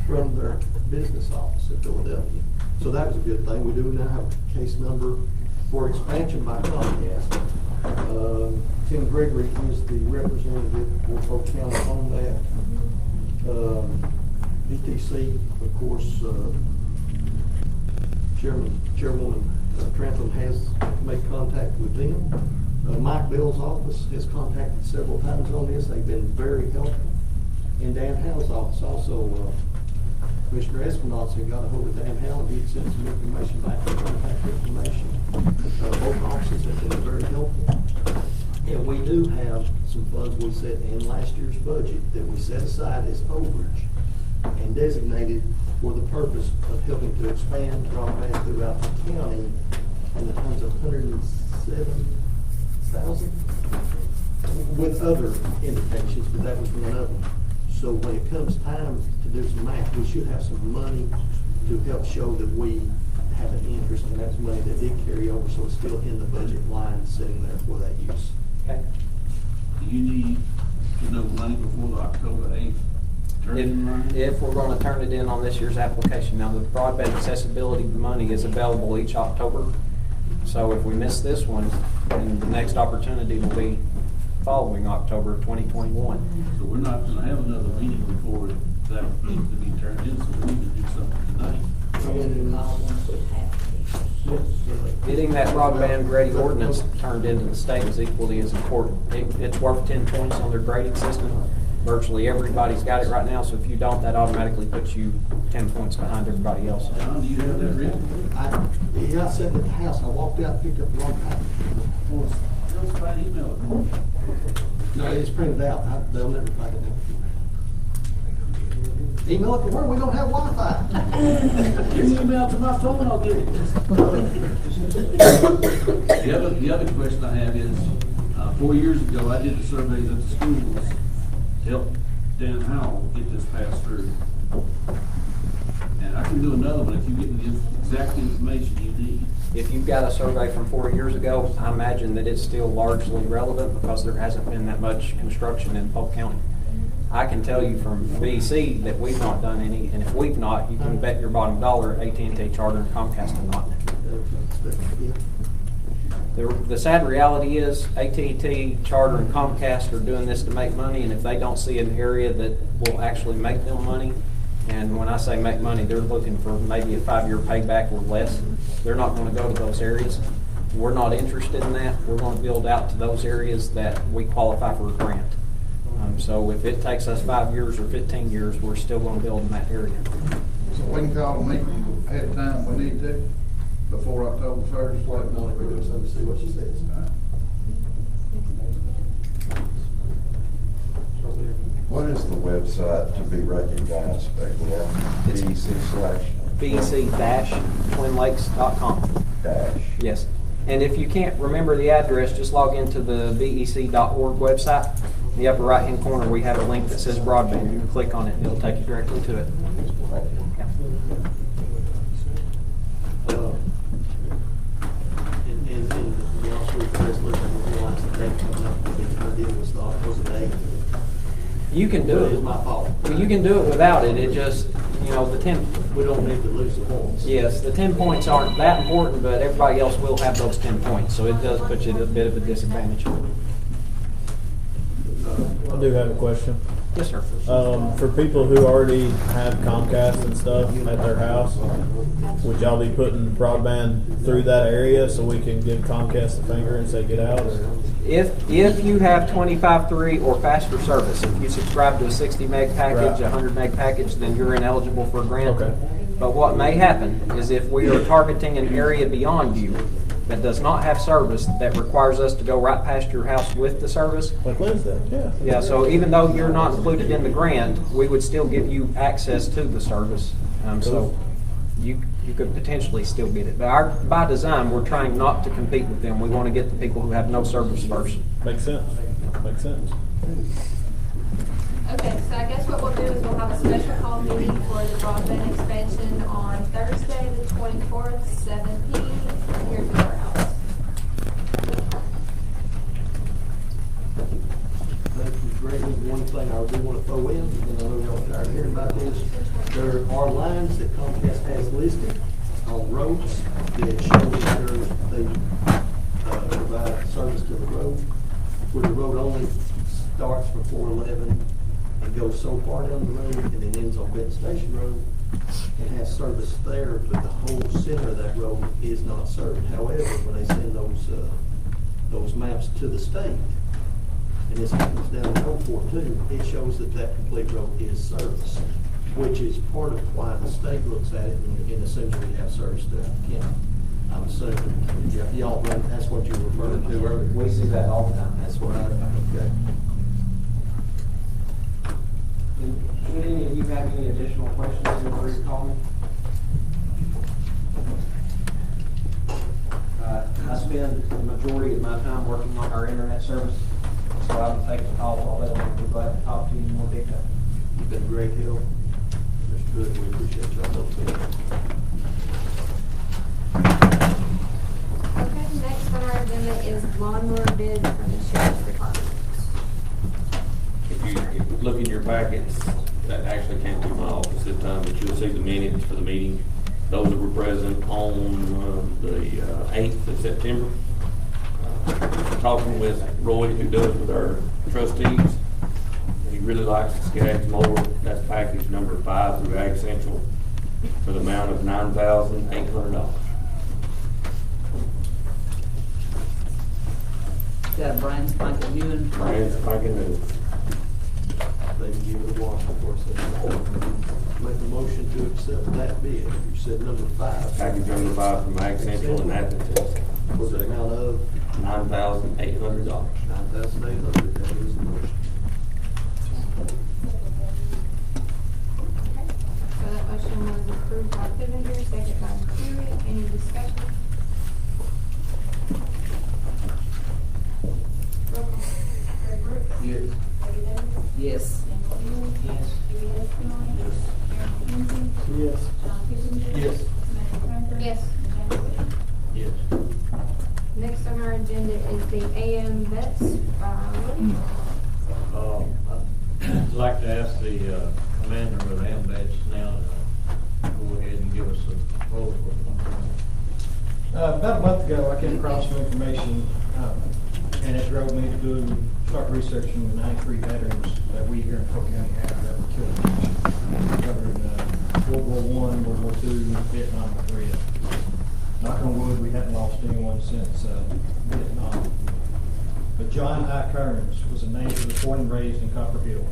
from their business office in Philadelphia. So that was a good thing. We do now have a case number for expansion by Comcast. Tim Gregory is the representative for Polk County on that. ETC, of course, Chairwoman Trantham has made contact with them. Mike Bell's office has contacted several times on this. They've been very helpful. And Dan Howe's office also, Commissioner Espinosa had got a hold of Dan Howe and he'd sent some information back, contact information. Both offices have been very helpful. And we do have some funds we set in last year's budget that we set aside as overage and designated for the purpose of helping to expand broadband throughout the county in the terms of $107,000 with other indications, but that was one of them. So when it comes time to do some math, we should have some money to help show that we have an interest, and that's money that did carry over, so it's still in the budget line sitting there for that use. Okay. Do you need to know money before the October 8th? If we're going to turn it in on this year's application, now the broadband accessibility money is available each October. So if we miss this one, then the next opportunity will be following October 2021. So we're not gonna have another meeting before that needs to be turned in, so we need to do something tonight. Getting that broadband grading ordinance turned into the state is equally as important. It's worth 10 points on their grading system. Virtually everybody's got it right now, so if you don't, that automatically puts you 10 points behind everybody else. John, do you have that written? I said at the house, I walked out and picked up the wrong copy. Let's try to email it. No, it's printed out. They'll never find it. Email it to where we don't have Wi-Fi. Give me an email to my phone, I'll get it. The other question I have is, 4 years ago, I did the surveys at the schools to help Dan Howell get this passed through. And I can do another one if you get me the exact information you need. If you've got a survey from 4 years ago, I imagine that it's still largely relevant because there hasn't been that much construction in Polk County. I can tell you from BEC that we've not done any, and if we've not, you can bet your bottom dollar AT&T, Charter, and Comcast have not. The sad reality is AT&T, Charter, and Comcast are doing this to make money, and if they don't see an area that will actually make them money, and when I say make money, they're looking for maybe a 5-year payback or less, they're not going to go to those areas. We're not interested in that. We're going to build out to those areas that we qualify for a grant. So if it takes us 5 years or 15 years, we're still going to build in that area. So we can call a meeting ahead of time we need to, before October 1st, like Molly, we're going to see what she says. What is the website to be recognized, It's BEC-TwinLakes.com. Yes. And if you can't remember the address, just log into the bec.org website. In the upper right-hand corner, we have a link that says broadband. You can click on it, and it'll take you directly to it. Yeah. And we also resolution, we realized the date coming up, the idea was the October 8th. You can do it. It's my fault. Well, you can do it without it. It just, the 10. We don't need to lose the points. Yes, the 10 points aren't that important, but everybody else will have those 10 points, so it does put you at a bit of a disadvantage. I do have a question. Yes, sir. For people who already have Comcast and stuff at their house, would y'all be putting broadband through that area so we can give Comcast the finger and say get out? Or? If you have 25.3 or faster service, if you subscribe to a 60 meg package, a 100 meg package, then you're ineligible for a grant. Okay. But what may happen is if we are targeting an area beyond you that does not have service, that requires us to go right past your house with the service. Like Wednesday, yeah. Yeah, so even though you're not included in the grant, we would still give you access to the service. So you could potentially still get it. But by design, we're trying not to compete with them. We want to get the people who have no service first. Makes sense. Makes sense. Okay, so I guess what we'll do is we'll have a special call meeting for the broadband expansion on Thursday, the 24th, 7 p.m. here at the courthouse. Thank you, Greg. One thing I do want to throw in, and I know y'all are tired of hearing about this, there are lines that Comcast has listed on roads that show that they provide service to the road, where the road only starts from 411 and goes so far down the road and then ends on Benton Station Road. It has service there, but the whole center of that road is not served. However, when they send those maps to the state, and this happens down in Oakport too, it shows that that complete road is serviced, which is part of why the state looks at it and assumes we have service throughout the county. I'm assuming y'all, that's what you were referring to earlier. We see that all the time. That's what okay. Should any of you have any additional questions, feel free to call me. I spend the majority of my time working on our internet service, so I will take the calls all day long. I'd be glad to talk to you in more detail. You've been a great help. Mr. Good, we appreciate y'all help too. Okay, next on our agenda is lawnmower bid from the sheriff's department. If you look in your packets, that actually came through my office this time, but you'll see the minutes for the meeting. Those that were present on the 8th of September. Talking with Roy, who does with our trustees. He really likes the Skaggs mower. That's package number 5 through Ag Central for the amount of $9,800. Got a brand spanking new and. Brand spanking new. They can give it a wash before it's make a motion to accept that bid. You said number 5. Package number 5 from Ag Central and Athens, Tennessee. For the amount of $9,800. $9,800. That is the motion. So that motion was approved by Pivenger, second by Cleary. Any discussion? Roll call. Greg Brooks. Yes. Debbie Davis. Yes. Daniel Deal. Yes. Dewey Estimon. Aaron Kimsey. Yes. John Kipinger. Yes. Samantha Franklin. Yes. And James Wade. Yes. Next on our agenda is the AM vets. Woody. I'd like to ask the commander of AMVETS now to go ahead and give us a proposal. About a month ago, I came across some information, and it drove me to start researching the 93 veterans that we here in Polk County have that were killed in action. Covered World War I, World War II, Vietnam, and Korea. Knock on wood, we haven't lost anyone since Vietnam. But John I. Kearns was a name that was born and raised in Copper Hill,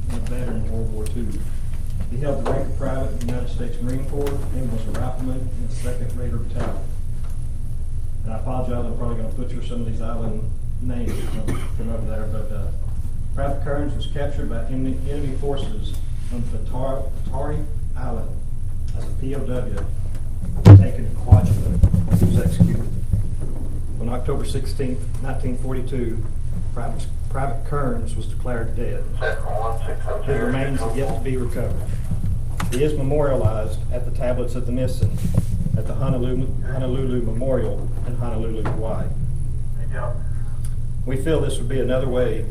and a veteran in World War II. He held the rank of private in the United States Marine Corps and was a rifleman in the 2nd Raider Battalion. And I apologize, I'm probably going to butcher some of these island names from over there, but Private Kearns was captured by enemy forces on Patari Island as a POW, taken to Kwajalein, where he was executed. On October 16, 1942, Private Kearns was declared dead. His remains have yet to be recovered. He is memorialized at the tablets of the Nissen at the Honolulu Memorial in Honolulu, Hawaii. We feel this would be another way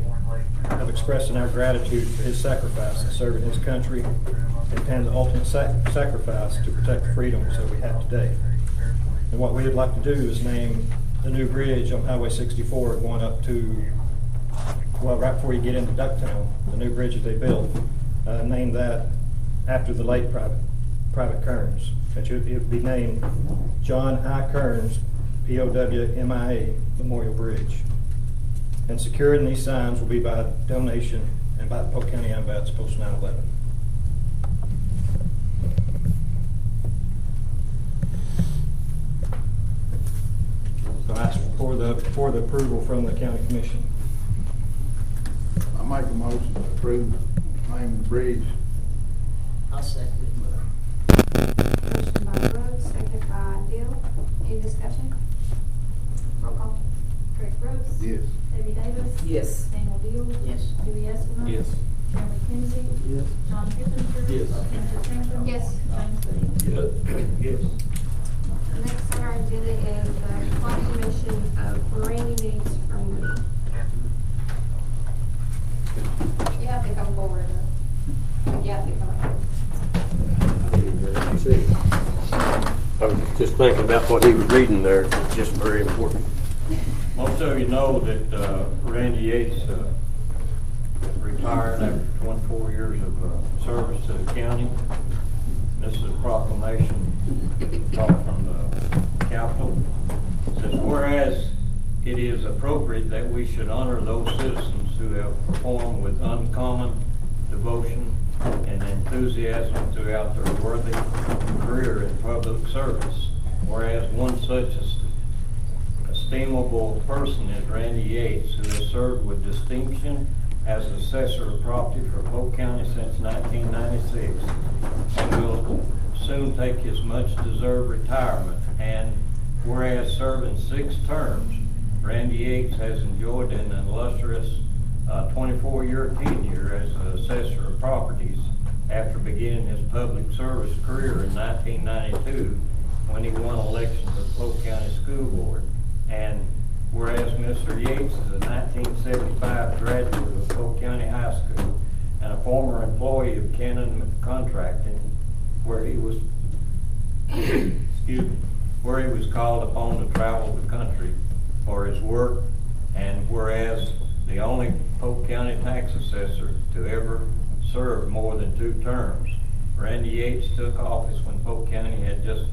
of expressing our gratitude for his sacrifice in serving his country and paying the ultimate sacrifice to protect the freedoms that we have today. And what we would like to do is name the new bridge on Highway 64 going up to, well, right before you get into Ducktown, the new bridge that they built, name that after the late Private Kearns. It would be named John I. Kearns, POW MIA Memorial Bridge. And securing these signs will be by donation and by the Polk County AMVETS post 9/11. So I ask for the approval from the county commission. I make a motion to approve naming the bridge. I'll second it. Motion by Brooks, second by Deal. Any discussion? Roll call. Greg Brooks. Yes. Debbie Davis. Yes. Daniel Deal. Yes. Dewey Estimon. Yes. Aaron Kimsey. Yes. John Kipinger. Yes. Samantha Franklin. Yes. James Wade. Yes. Next on our agenda is the proclamation of Randy Yates from Woody. You have to come forward. You have to come forward. I was just thinking about what he was reading there, just very important. Most of you know that Randy Yates retired after 24 years of service to the county. This is a proclamation talked from the Capitol. It says, whereas it is appropriate that we should honor those citizens who have performed with uncommon devotion and enthusiasm throughout their worthy career in public service, whereas one such estimable person as Randy Yates, who has served with distinction as assessor of property for Polk County since 1996, and will soon take his much-deserved retirement, and whereas serving 6 terms, Randy Yates has enjoyed an illustrious 24-year tenure as an assessor of properties after beginning his public service career in 1992 when he won election to the Polk County School Board. And whereas Mr. Yates is a 1975 graduate of Polk County High School and a former employee of Cannon Contracting, where he was where he was called upon to travel the country for his work, and whereas the only Polk County tax assessor to ever serve more than 2 terms, Randy Yates took office when Polk County had just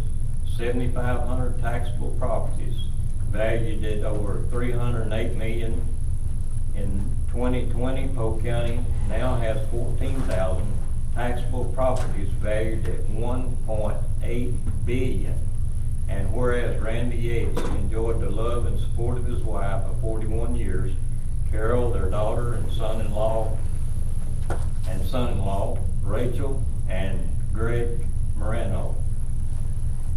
7,500 taxable properties, valued at over $308 million. In 2020, Polk County now has 14,000 taxable properties valued at $1.8 billion. And whereas Randy Yates enjoyed the love and support of his wife of 41 years, Carol, their daughter, and son-in-law, Rachel and Greg Moreno,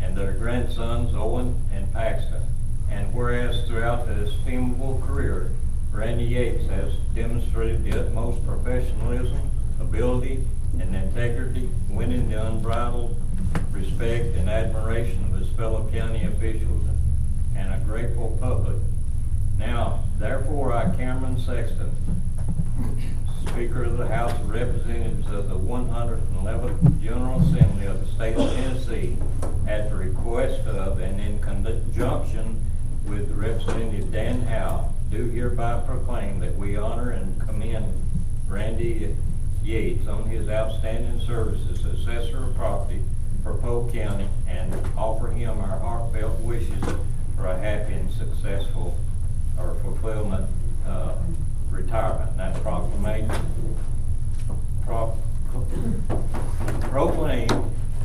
and their grandsons, Owen and Paxton. And whereas throughout his estimable career, Randy Yates has demonstrated the utmost professionalism, ability, and integrity, winning the unbridled respect and admiration of his fellow county officials and a grateful public. Now, therefore, I, Cameron Sexton, Speaker of the House of Representatives of the 111th General Assembly of the State of Tennessee, at the request of and in conjunction with Representative Dan Howe, do hereby proclaim that we honor and commend Randy Yates on his outstanding service as assessor of property for Polk County, and offer him our heartfelt wishes for a happy and successful or fulfillment retirement. And that proclaimed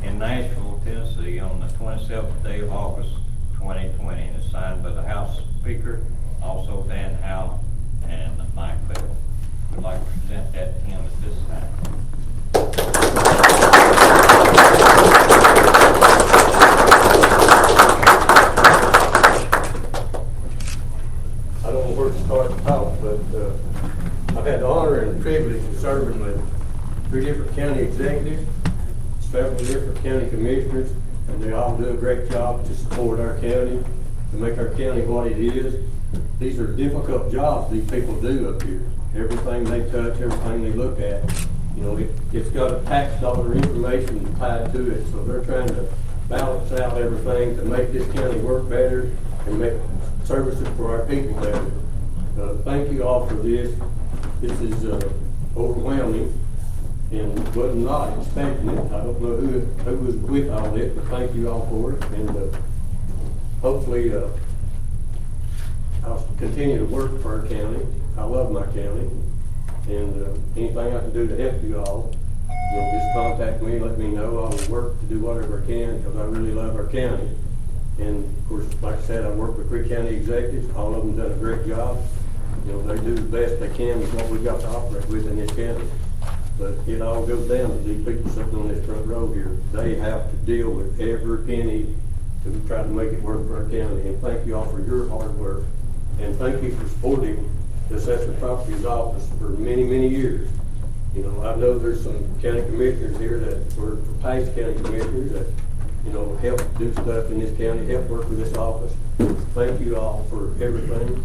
in Nashville, Tennessee on the 27th day of August 2020, and is signed by the House Speaker, also Dan Howe and Mike Bell. We'd like to present that to him at this time. I don't know where to start to talk, but I've had the honor and the privilege of serving with 3 different county executives, several different county commissioners, and they all do a great job to support our county, to make our county what it is. These are difficult jobs these people do up here. Everything they touch, everything they look at, you know, it's got a tax dollar information tied to it, so they're trying to balance out everything to make this county work better and make services for our people better. Thank you all for this. This is overwhelming and was not expecting it. I don't know who was with all this, but thank you all for it. And hopefully I'll continue to work for our county. I love my county. And anything I can do to help you all, you know, just contact me, let me know. I will work to do whatever I can because I really love our county. And of course, like I said, I work with 3 county executives. All of them done a great job. You know, they do the best they can with what we've got to operate with in this county. But it all goes down to these people sitting on this front row here. They have to deal with every penny to try to make it work for our county. And thank you all for your hard work. And thank you for supporting the Assessor Properties Office for many, many years. You know, I know there's some county commissioners here that were past county commissioners that, you know, help do stuff in this county, help work with this office. Thank you all for everything.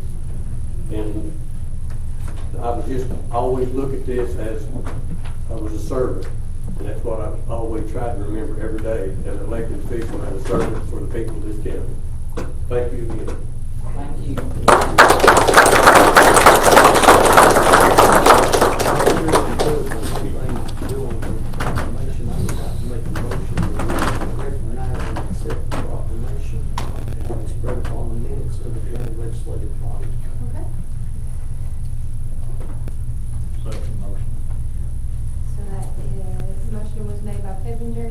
And I would just always look at this as I was a servant. And that's what I always try to remember every day, as an elected official and a servant for the people of this county. Thank you again. Thank you.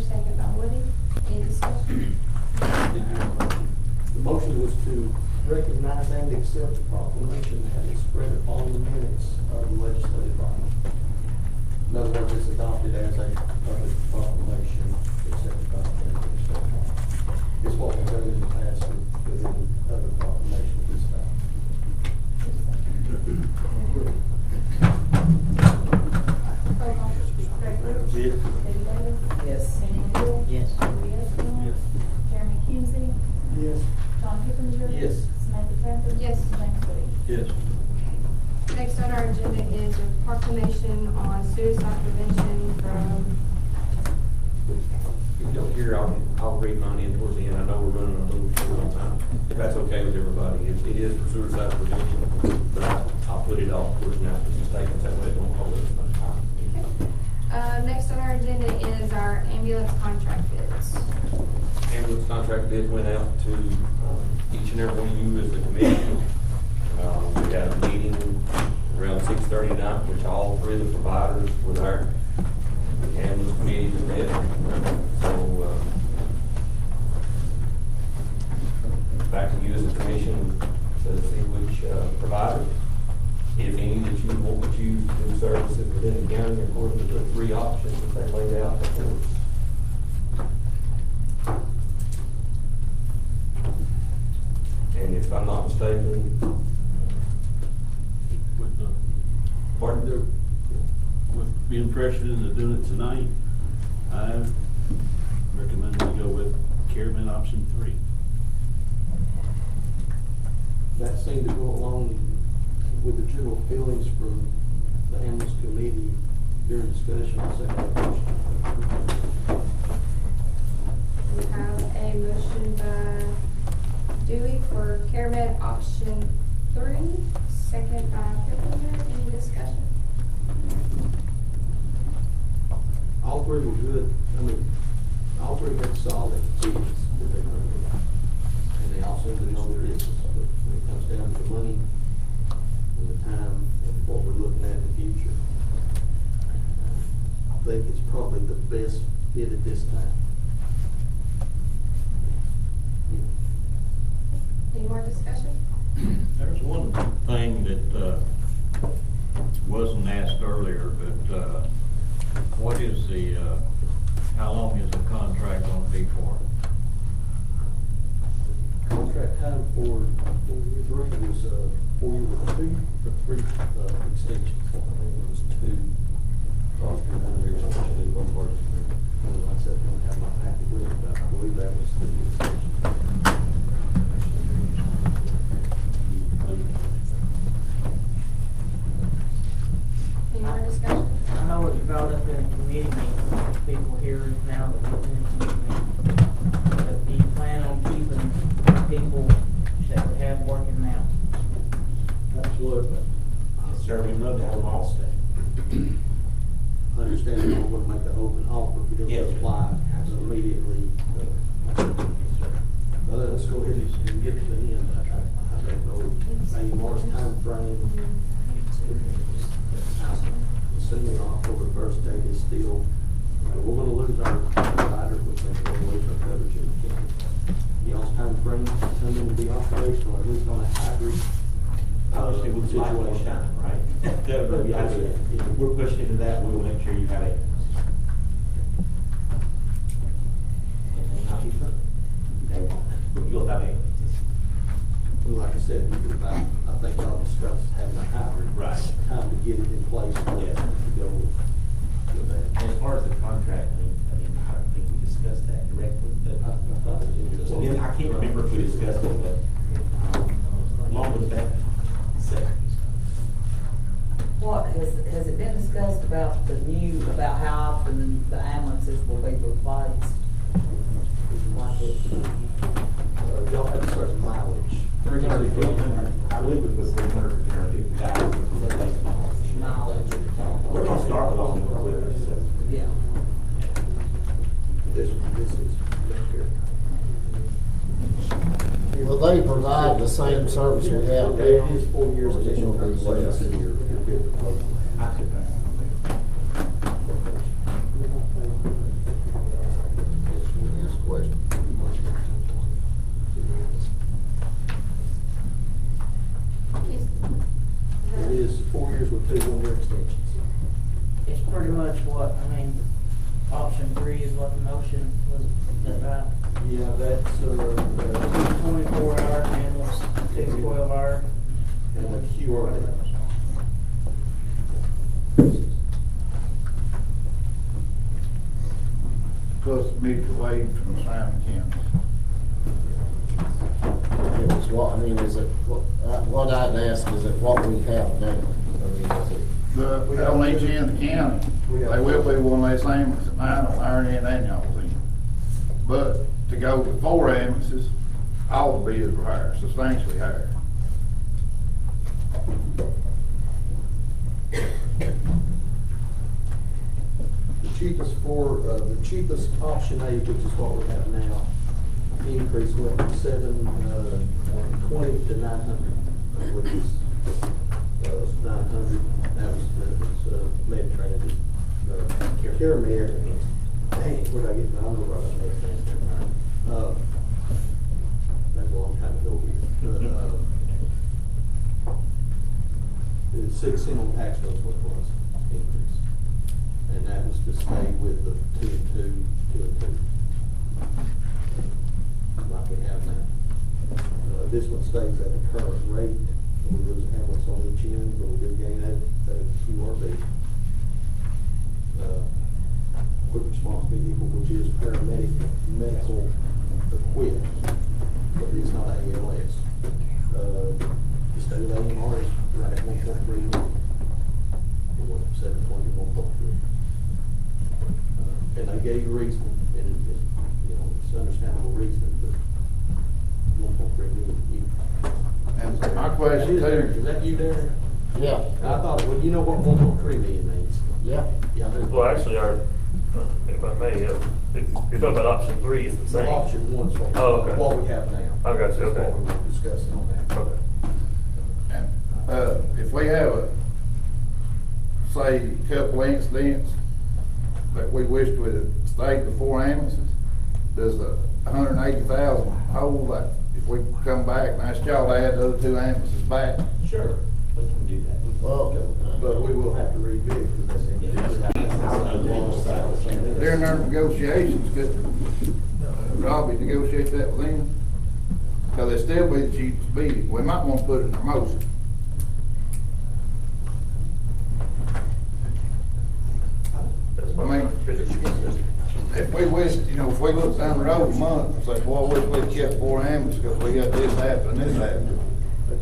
Second by Woody. Any discussion? The motion was to recognize and accept the proclamation and spread it on the minutes of the legislative body. In other words, it's adopted as a public proclamation, accepted by the legislative body. It's what we've done in the past with any other proclamation of this time. Roll call. Yes. Debbie Davis. Yes. Danny Hill. Yes. Louis Eskell. Yes. Chairman Kimsey. Yes. John Kipinger. Yes. Samantha Trantham. Yes. James Woody. Yes. Next on our agenda is a proclamation on suicide prevention from, If you don't hear, I'll read mine in towards the end. I know we're running a little short on time. If that's okay with everybody, it is for suicide prevention, but I'll put it off towards now, just take it that way, it won't hold us much time. next on our agenda is our ambulance contract bids. Ambulance contract bids went out to each and every one of you as the commission. We had a meeting around 6:30 tonight, which all three of the providers were there. The ambulance committee was met. So, back to you as a commission to see which provider, if any, that you want to choose to do services within the county according to the three options that they laid out before us. And if I'm not mistaken, pardon? With being pressured into doing it tonight, I recommend we go with Caravan option 3. That seemed to go along with the general feelings from the ambulance committee during discussion on second motion. We have a motion by Dewey for Caravan option 3, second by Kipinger. Any discussion? All three were good. I mean, all three had solid bids that they were doing. And they all seem to know their business. But when it comes down to the money and the time and what we're looking at in the future, I think it's probably the best bid at this time. Any more discussion? There's one thing that wasn't asked earlier, but what is the, how long is the contract going to be for? Contract time for 4 year 3 was 4 year with 2 or 3 extensions. I think it was 2. Like I said, I don't have my packet with me, but I believe that was the extension. Any more discussion? I know it was brought up in a committee meeting, people here now that we're in a committee meeting. But do you plan on keeping people that we have working now? Absolutely. Certainly love to have them all stay. I understand you don't want to make an open offer if you don't apply immediately. But let's go ahead and get to the end. I don't know, maybe more time frame. Assuming October 1st date is still, we're gonna lose our provider, which we're gonna lose our coverage in the county. Y'all's time frame, something to be operational, at least on a hybrid. Obviously, we'll like more time, right? That would be ideal. If we're pushing into that, we will make sure you have it. And then not be fun. They won't. But you'll have it. Well, like I said, you could about, I think y'all discussed having a hybrid. Right. Time to get it in place. Yes. To go with that. And as far as the contract, I mean, I don't think we discussed that directly, but I thought it was well, then I can't remember if we discussed it, but along with that, What, has it been discussed about about how often the ambulances will be replaced? Like Y'all have a certain mileage. 300, 300, I believe it was 300, 350,000. mileage? We're gonna start with all the equipment, so. Yeah. This is, Will they provide the same service we have it now? is 4 years additional. It is 4 years with 2 1-year extensions. It's pretty much what, I mean, option 3 is what the motion was, is that right? Yeah, that's, 24-hour ambulance, 12-hour. and the QR. plus minutes away from the surrounding counties. It was what, I mean, is it, what I'd ask, is it what we have now? I mean, is it? On each end of the county, they will be one less ambulance at mine on our end and y'all's end. But to go to 4 ambulances, all the bids were higher, substantially higher. The cheapest option A, which is what we have now, increase went from 720 to 900, which is 900. That was med transit. Care Med. Dang, where'd I get my other right? That's a long time ago here. The 6 cent on tax notes, what was increase, and that was to stay with the 2 and 2, 2 and 2, like we have now. This one stays at the current rate. We lose an ambulance on each end, but we do gain that QRV. Quick response vehicle, which is medical equipped, but it's not ALS. The state of AMR is right at 1.3 million. It went from 720 to 1.3. And they gave a reason, and it's understandable reason, but 1.3 million. And my question too. Is that you, Darren? Yeah. I thought, well, you know what 1.3 million means? Yeah. Yeah. Well, actually, if I may, if you're talking about option 3, it's the same. Option 1 is what we have now. I got you, okay. That's what we were discussing on that. Okay. And, if we have say, a couple incidents that we wished we'd have stayed with 4 ambulances, does the 180,000 hold that? If we come back and ask y'all to add the other 2 ambulances back? Sure, we can do that. Well, but we will have to rebid for this. During our negotiations, could Robbie negotiate that with them? Because they still be the cheapest bid. We might want to put it in a motion. I mean, if we wish, if we look down the road a month and say, boy, I wish we'd kept 4 ambulances because we got this happening, this happening.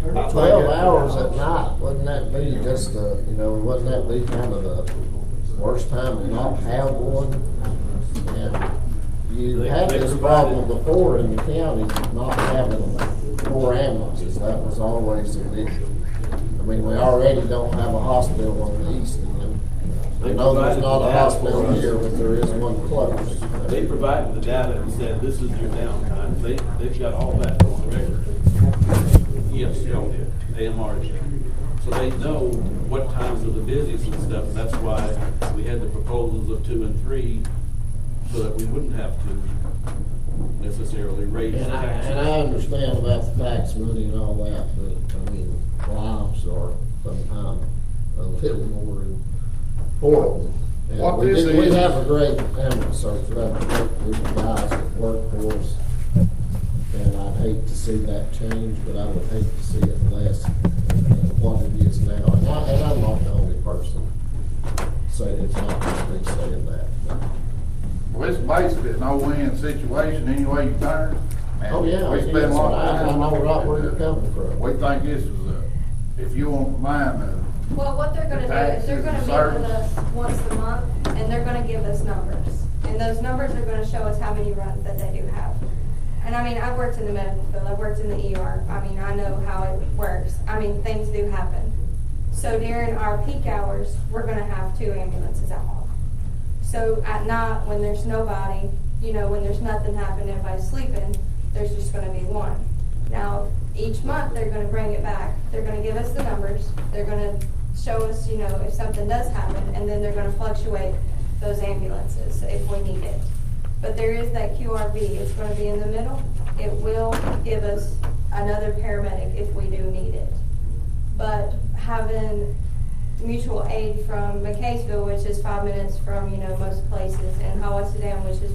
12 hours at night, wouldn't that be just, wouldn't that be kind of the worst time to not have one? And you had this problem before in the county, not having 4 ambulances. That was always an issue. I mean, we already don't have a hospital on the east end. I know there's not a hospital here, but there is one close. They provided the data and said, this is your downtime. They've got all that on the record. Yes, AMR. So they know what times are the busiest and stuff, and that's why we had the proposals of 2 and 3, so that we wouldn't have to necessarily raise taxes. And I understand about the tax money and all that, but I mean, lives are sometimes a little more important. And we have a great ambulance service. We have a great group of guys that work for us. And I'd hate to see that change, but I would hate to see it less than what it is now. And I'm not the only person saying it's not going to be saying that. Well, it's basically a no-win situation any way you turn. And oh, yeah. We spend a lot of time. I know right where you're coming from. We think this was if you want mine, well, what they're gonna do is they're gonna meet with us once a month, and they're gonna give us numbers. And those numbers are gonna show us how many runs that they do have. And I mean, I've worked in the medical field, I've worked in the ER. I mean, I know how it works. I mean, things do happen. So during our peak hours, we're gonna have 2 ambulances out. So at night, when there's nobody, when there's nothing happening, everybody's sleeping, there's just gonna be 1. Now, each month, they're gonna bring it back. They're gonna give us the numbers. They're gonna show us, if something does happen, and then they're gonna fluctuate those ambulances if we need it. But there is that QRV. It's going to be in the middle. It will give us another paramedic if we do need it. But having mutual aid from McKaysville, which is 5 minutes from, most places, and Hawassadam, which is,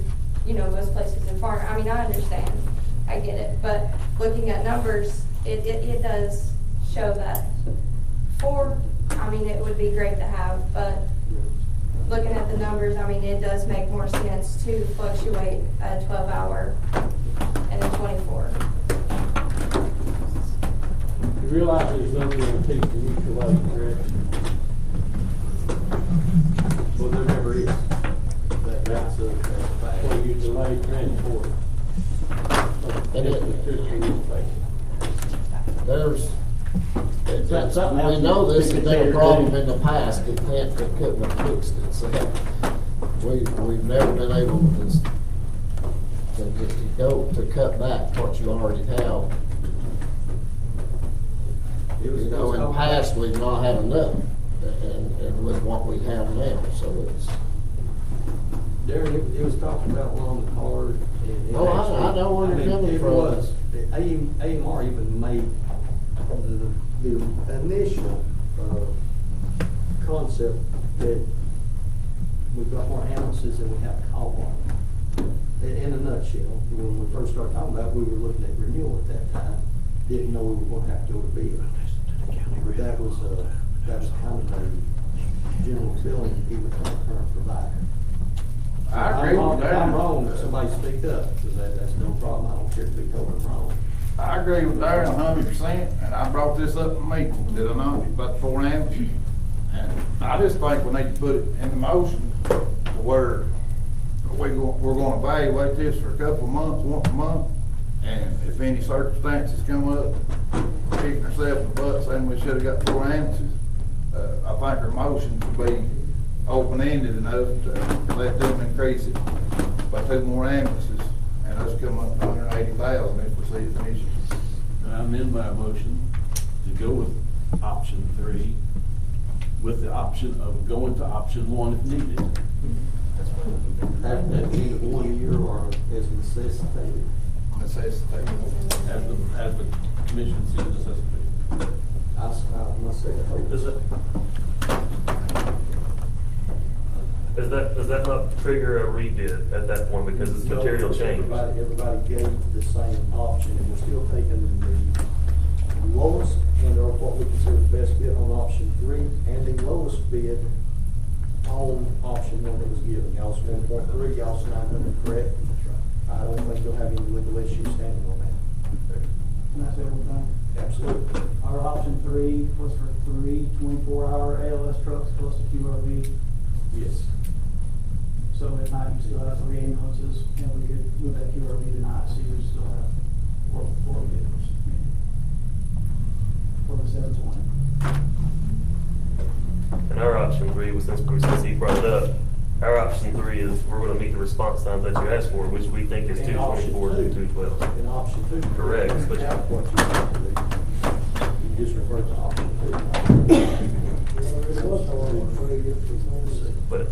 most places in Farmer. I mean, I understand. I get it. But looking at numbers, it does show that 4, I mean, it would be great to have, but looking at the numbers, I mean, it does make more sense to fluctuate a 12-hour and a 24. You realize there's no guarantee for mutual aid, correct? Well, there never is. That's a fact. Well, you delay transport. And there's, we know this has been a problem in the past, it couldn't have fixed it, so we've never been able to cut back what you already have. You know, in the past, we've not had enough, and with what we have now, so it's. Darren, it was talking about along the card. Oh, I know where you're coming from. It was, AMR even made the initial concept that we've got more ambulances than we have call volume. In a nutshell, when we first started talking about it, we were looking at renewal at that time. Didn't know we were going to have to go to bid. But that was kind of a general feeling even from the current provider. I agree with If I'm Darren. wrong, somebody speak up, because that's no problem. I don't care if we told them wrong. I agree with Darren 100%, and I brought this up in meeting, did I not, about the 4 ambulances? And I just think we need to put it in motion to where we're going to evaluate this for a couple of months, once a month, and if any circumstances come up, kicking ourselves in the butt saying we should have got 4 ambulances, I think our motion should be open-ended enough to let them increase it by 2 more ambulances, and us come up to 180,000 if we see it's an issue. And I amend my motion to go with option 3, with the option of going to option 1 if needed. At the end of 1 year or as necessitated. As the commission sees necessity. I must say, Does that not trigger a rebid at that point because it's material change? Everybody gave the same option, and we're still taking the lowest and/or what we consider the best bid on option 3, and the lowest bid on option 1 that was given. Y'all's 1.3, y'all's 900, correct? I don't think you'll have any legal issues standing on that. Can I say one thing? Absolutely. Our option 3 was for 3 24-hour ALS trucks plus the QRV. Yes. So at night, you still have 3 ambulances, and we could move that QRV tonight, so you would still have 4 vehicles for the 720. And our option 3 was, since he brought it up, our option 3 is we're going to meet the response times that you asked for, which we think is 224 to 212. In option 2. Correct. But What you want to do. You just refer to option 2. But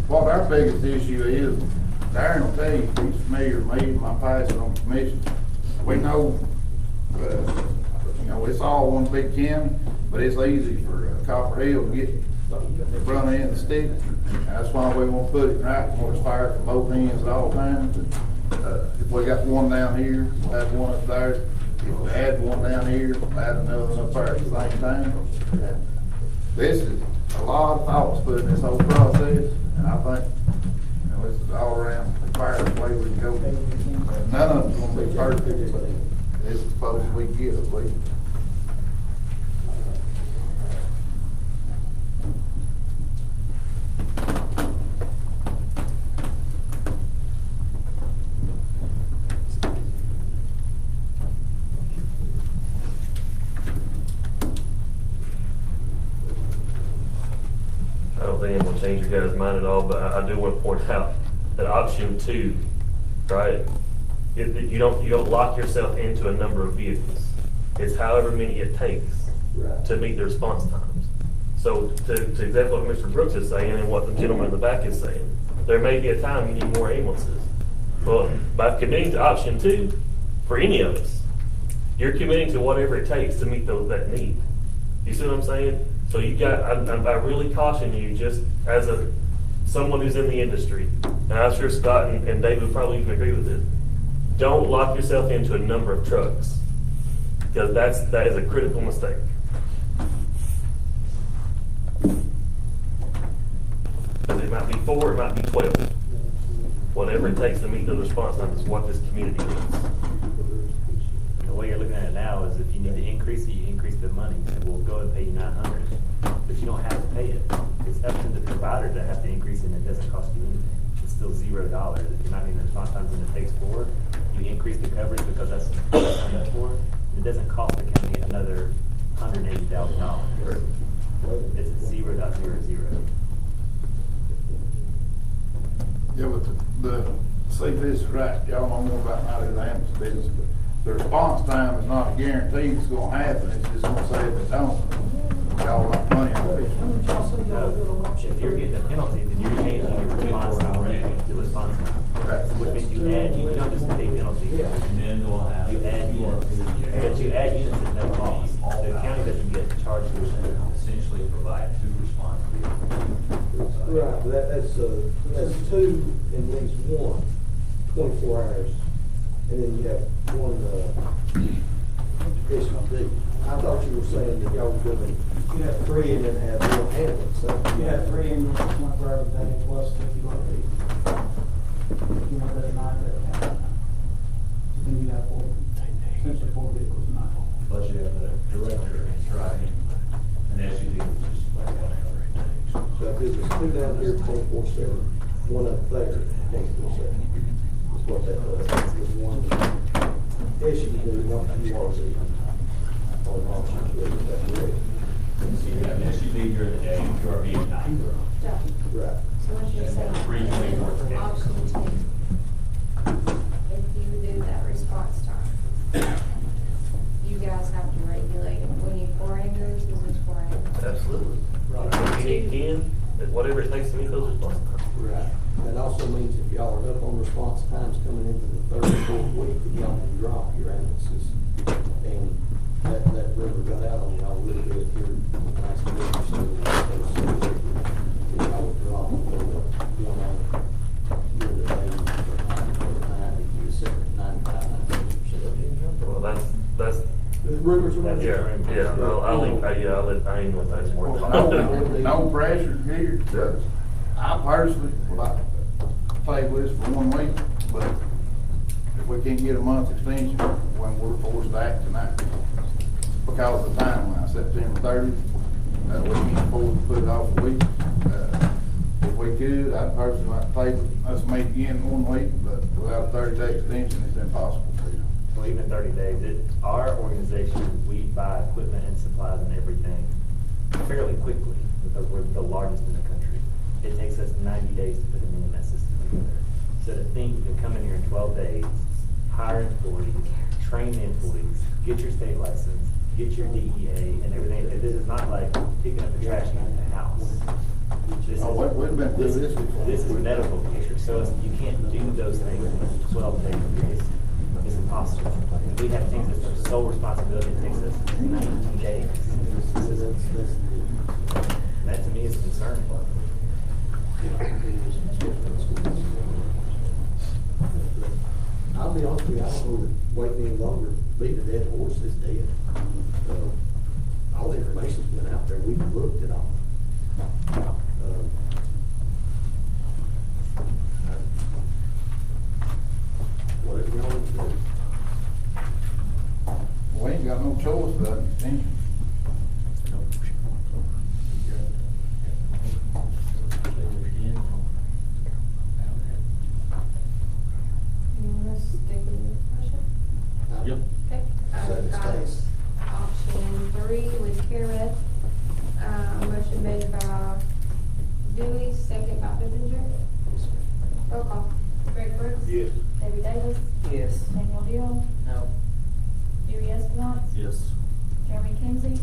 What our biggest issue is, Darren will tell you, he's familiar with me, my past on the commission. We know, it's all one big county, but it's easy for Copper Hill to get the front end of the stick. And that's why we want to put it right, we want to fire from both ends at all times. If we got one down here, we'll have one up there. If we add one down here, we'll add another one up there at the same time. This is a lot of thoughts put in this whole process, and I think, this is all around the fair way we can go. None of it's gonna be perfect, but this is as close as we can get, at least. I don't think it will change your guys' mind at all, but I do want to point out that option 2, right? You don't lock yourself into a number of vehicles. It's however many it takes to meet the response times. So to exactly what Mr. Brooks is saying and what the gentleman in the back is saying, there may be a time you need more ambulances. Well, by committing to option 2, for any of us, you're committing to whatever it takes to meet that need. You see what I'm saying? So I really caution you, just as someone who's in the industry, and I'm sure Scott and David would probably even agree with it. Don't lock yourself into a number of trucks, because that is a critical mistake. might be 4, it might be 12. Whatever it takes to meet the response time is what this community needs. The way you're looking at it now is if you need to increase it, you increase the money, so we'll go and pay you $900. But you don't have to pay it. It's up to the provider to have to increase it, and it doesn't cost you anything. It's still $0. If you're not meeting the response times and it takes 4, you increase the coverage because that's signed up for. It doesn't cost the county another $180,000. It's a 0.00. Yeah, but see this is right, y'all know more about how the ambulance business, but the response time is not a guarantee it's gonna happen, it's just gonna say if it don't, y'all want money on it. If you're getting a penalty, then you're changing your response time rate to response time. So which means you don't just pay penalty. You add units. But you add units at no cost. The county doesn't get charged for it. Essentially provide 2 response vehicles. Right, that's 2 and least 1, 24 hours. And then you have 1, SUV. I thought you were saying that y'all were doing, you have 3 and then have 1 ambulance. You have 3 ambulances, 24 hours a day, plus 50 on the you want that 9 there. Then you have 4, essentially 4 vehicles and 9. Plus you have the director driving an SUV, which is like 1 hour. So if it was 2 down here 24/7, 1 up there 24/7, is what that was. With 1 SUV, 1 URZ. Or an option to it, is that correct? So you have an SUV during the day, URV at night. Right. So what you're saying, option 2, if you do that response time, you guys have to regulate it. We need 4 ambulances, it's 4 ambulances. Absolutely. Right. Again, whatever it takes to meet those response times. Right. That also means if y'all are up on response times coming into the 3rd or 4th week, that y'all can drop your ambulances. And that river got out on y'all a little bit here last week or so. Y'all would drop a little bit, one hour during the day, for 9, if you set it 95, 96%. Well, that's. The rumors are. I ain't gonna say more. No pressure here. I personally would like to pay with this for 1 week, but if we can't get a month extension, when we're forced to act tonight, because of the timeline, September 30th, we can't afford to put it off a week. If we could, I'd personally like to pay us meet again in 1 week, but without a 30-day extension, it's impossible to do. Well, even 30 days, our organization, we buy equipment and supplies and everything fairly quickly because we're the largest in the country. It takes us 90 days to put an EMS system together. So to think you can come in here in 12 days, hire employees, train the employees, get your state license, get your DEA and everything. This is not like picking up the trash can at the house. This is medical care, so you can't do those things in 12 days. It's impossible. And we have things that's sole responsibility. It takes us 19 days. That to me is concerning. I'll be honest with you, I don't know that waiting any longer, beat a dead horse is dead. All the information's been out there, we've looked at all. Whatever y'all want to do. We ain't got no choice but an extension. You want to stick with your motion? Yep. Okay. I've got option 3 with Kara. Motion made by Dewey, second by Bissinger. Roll call. Greg Brooks? Yes. Debbie Davis? Yes. Daniel Deal? No. Dewey Estimate? Yes. Jeremy Kimsey?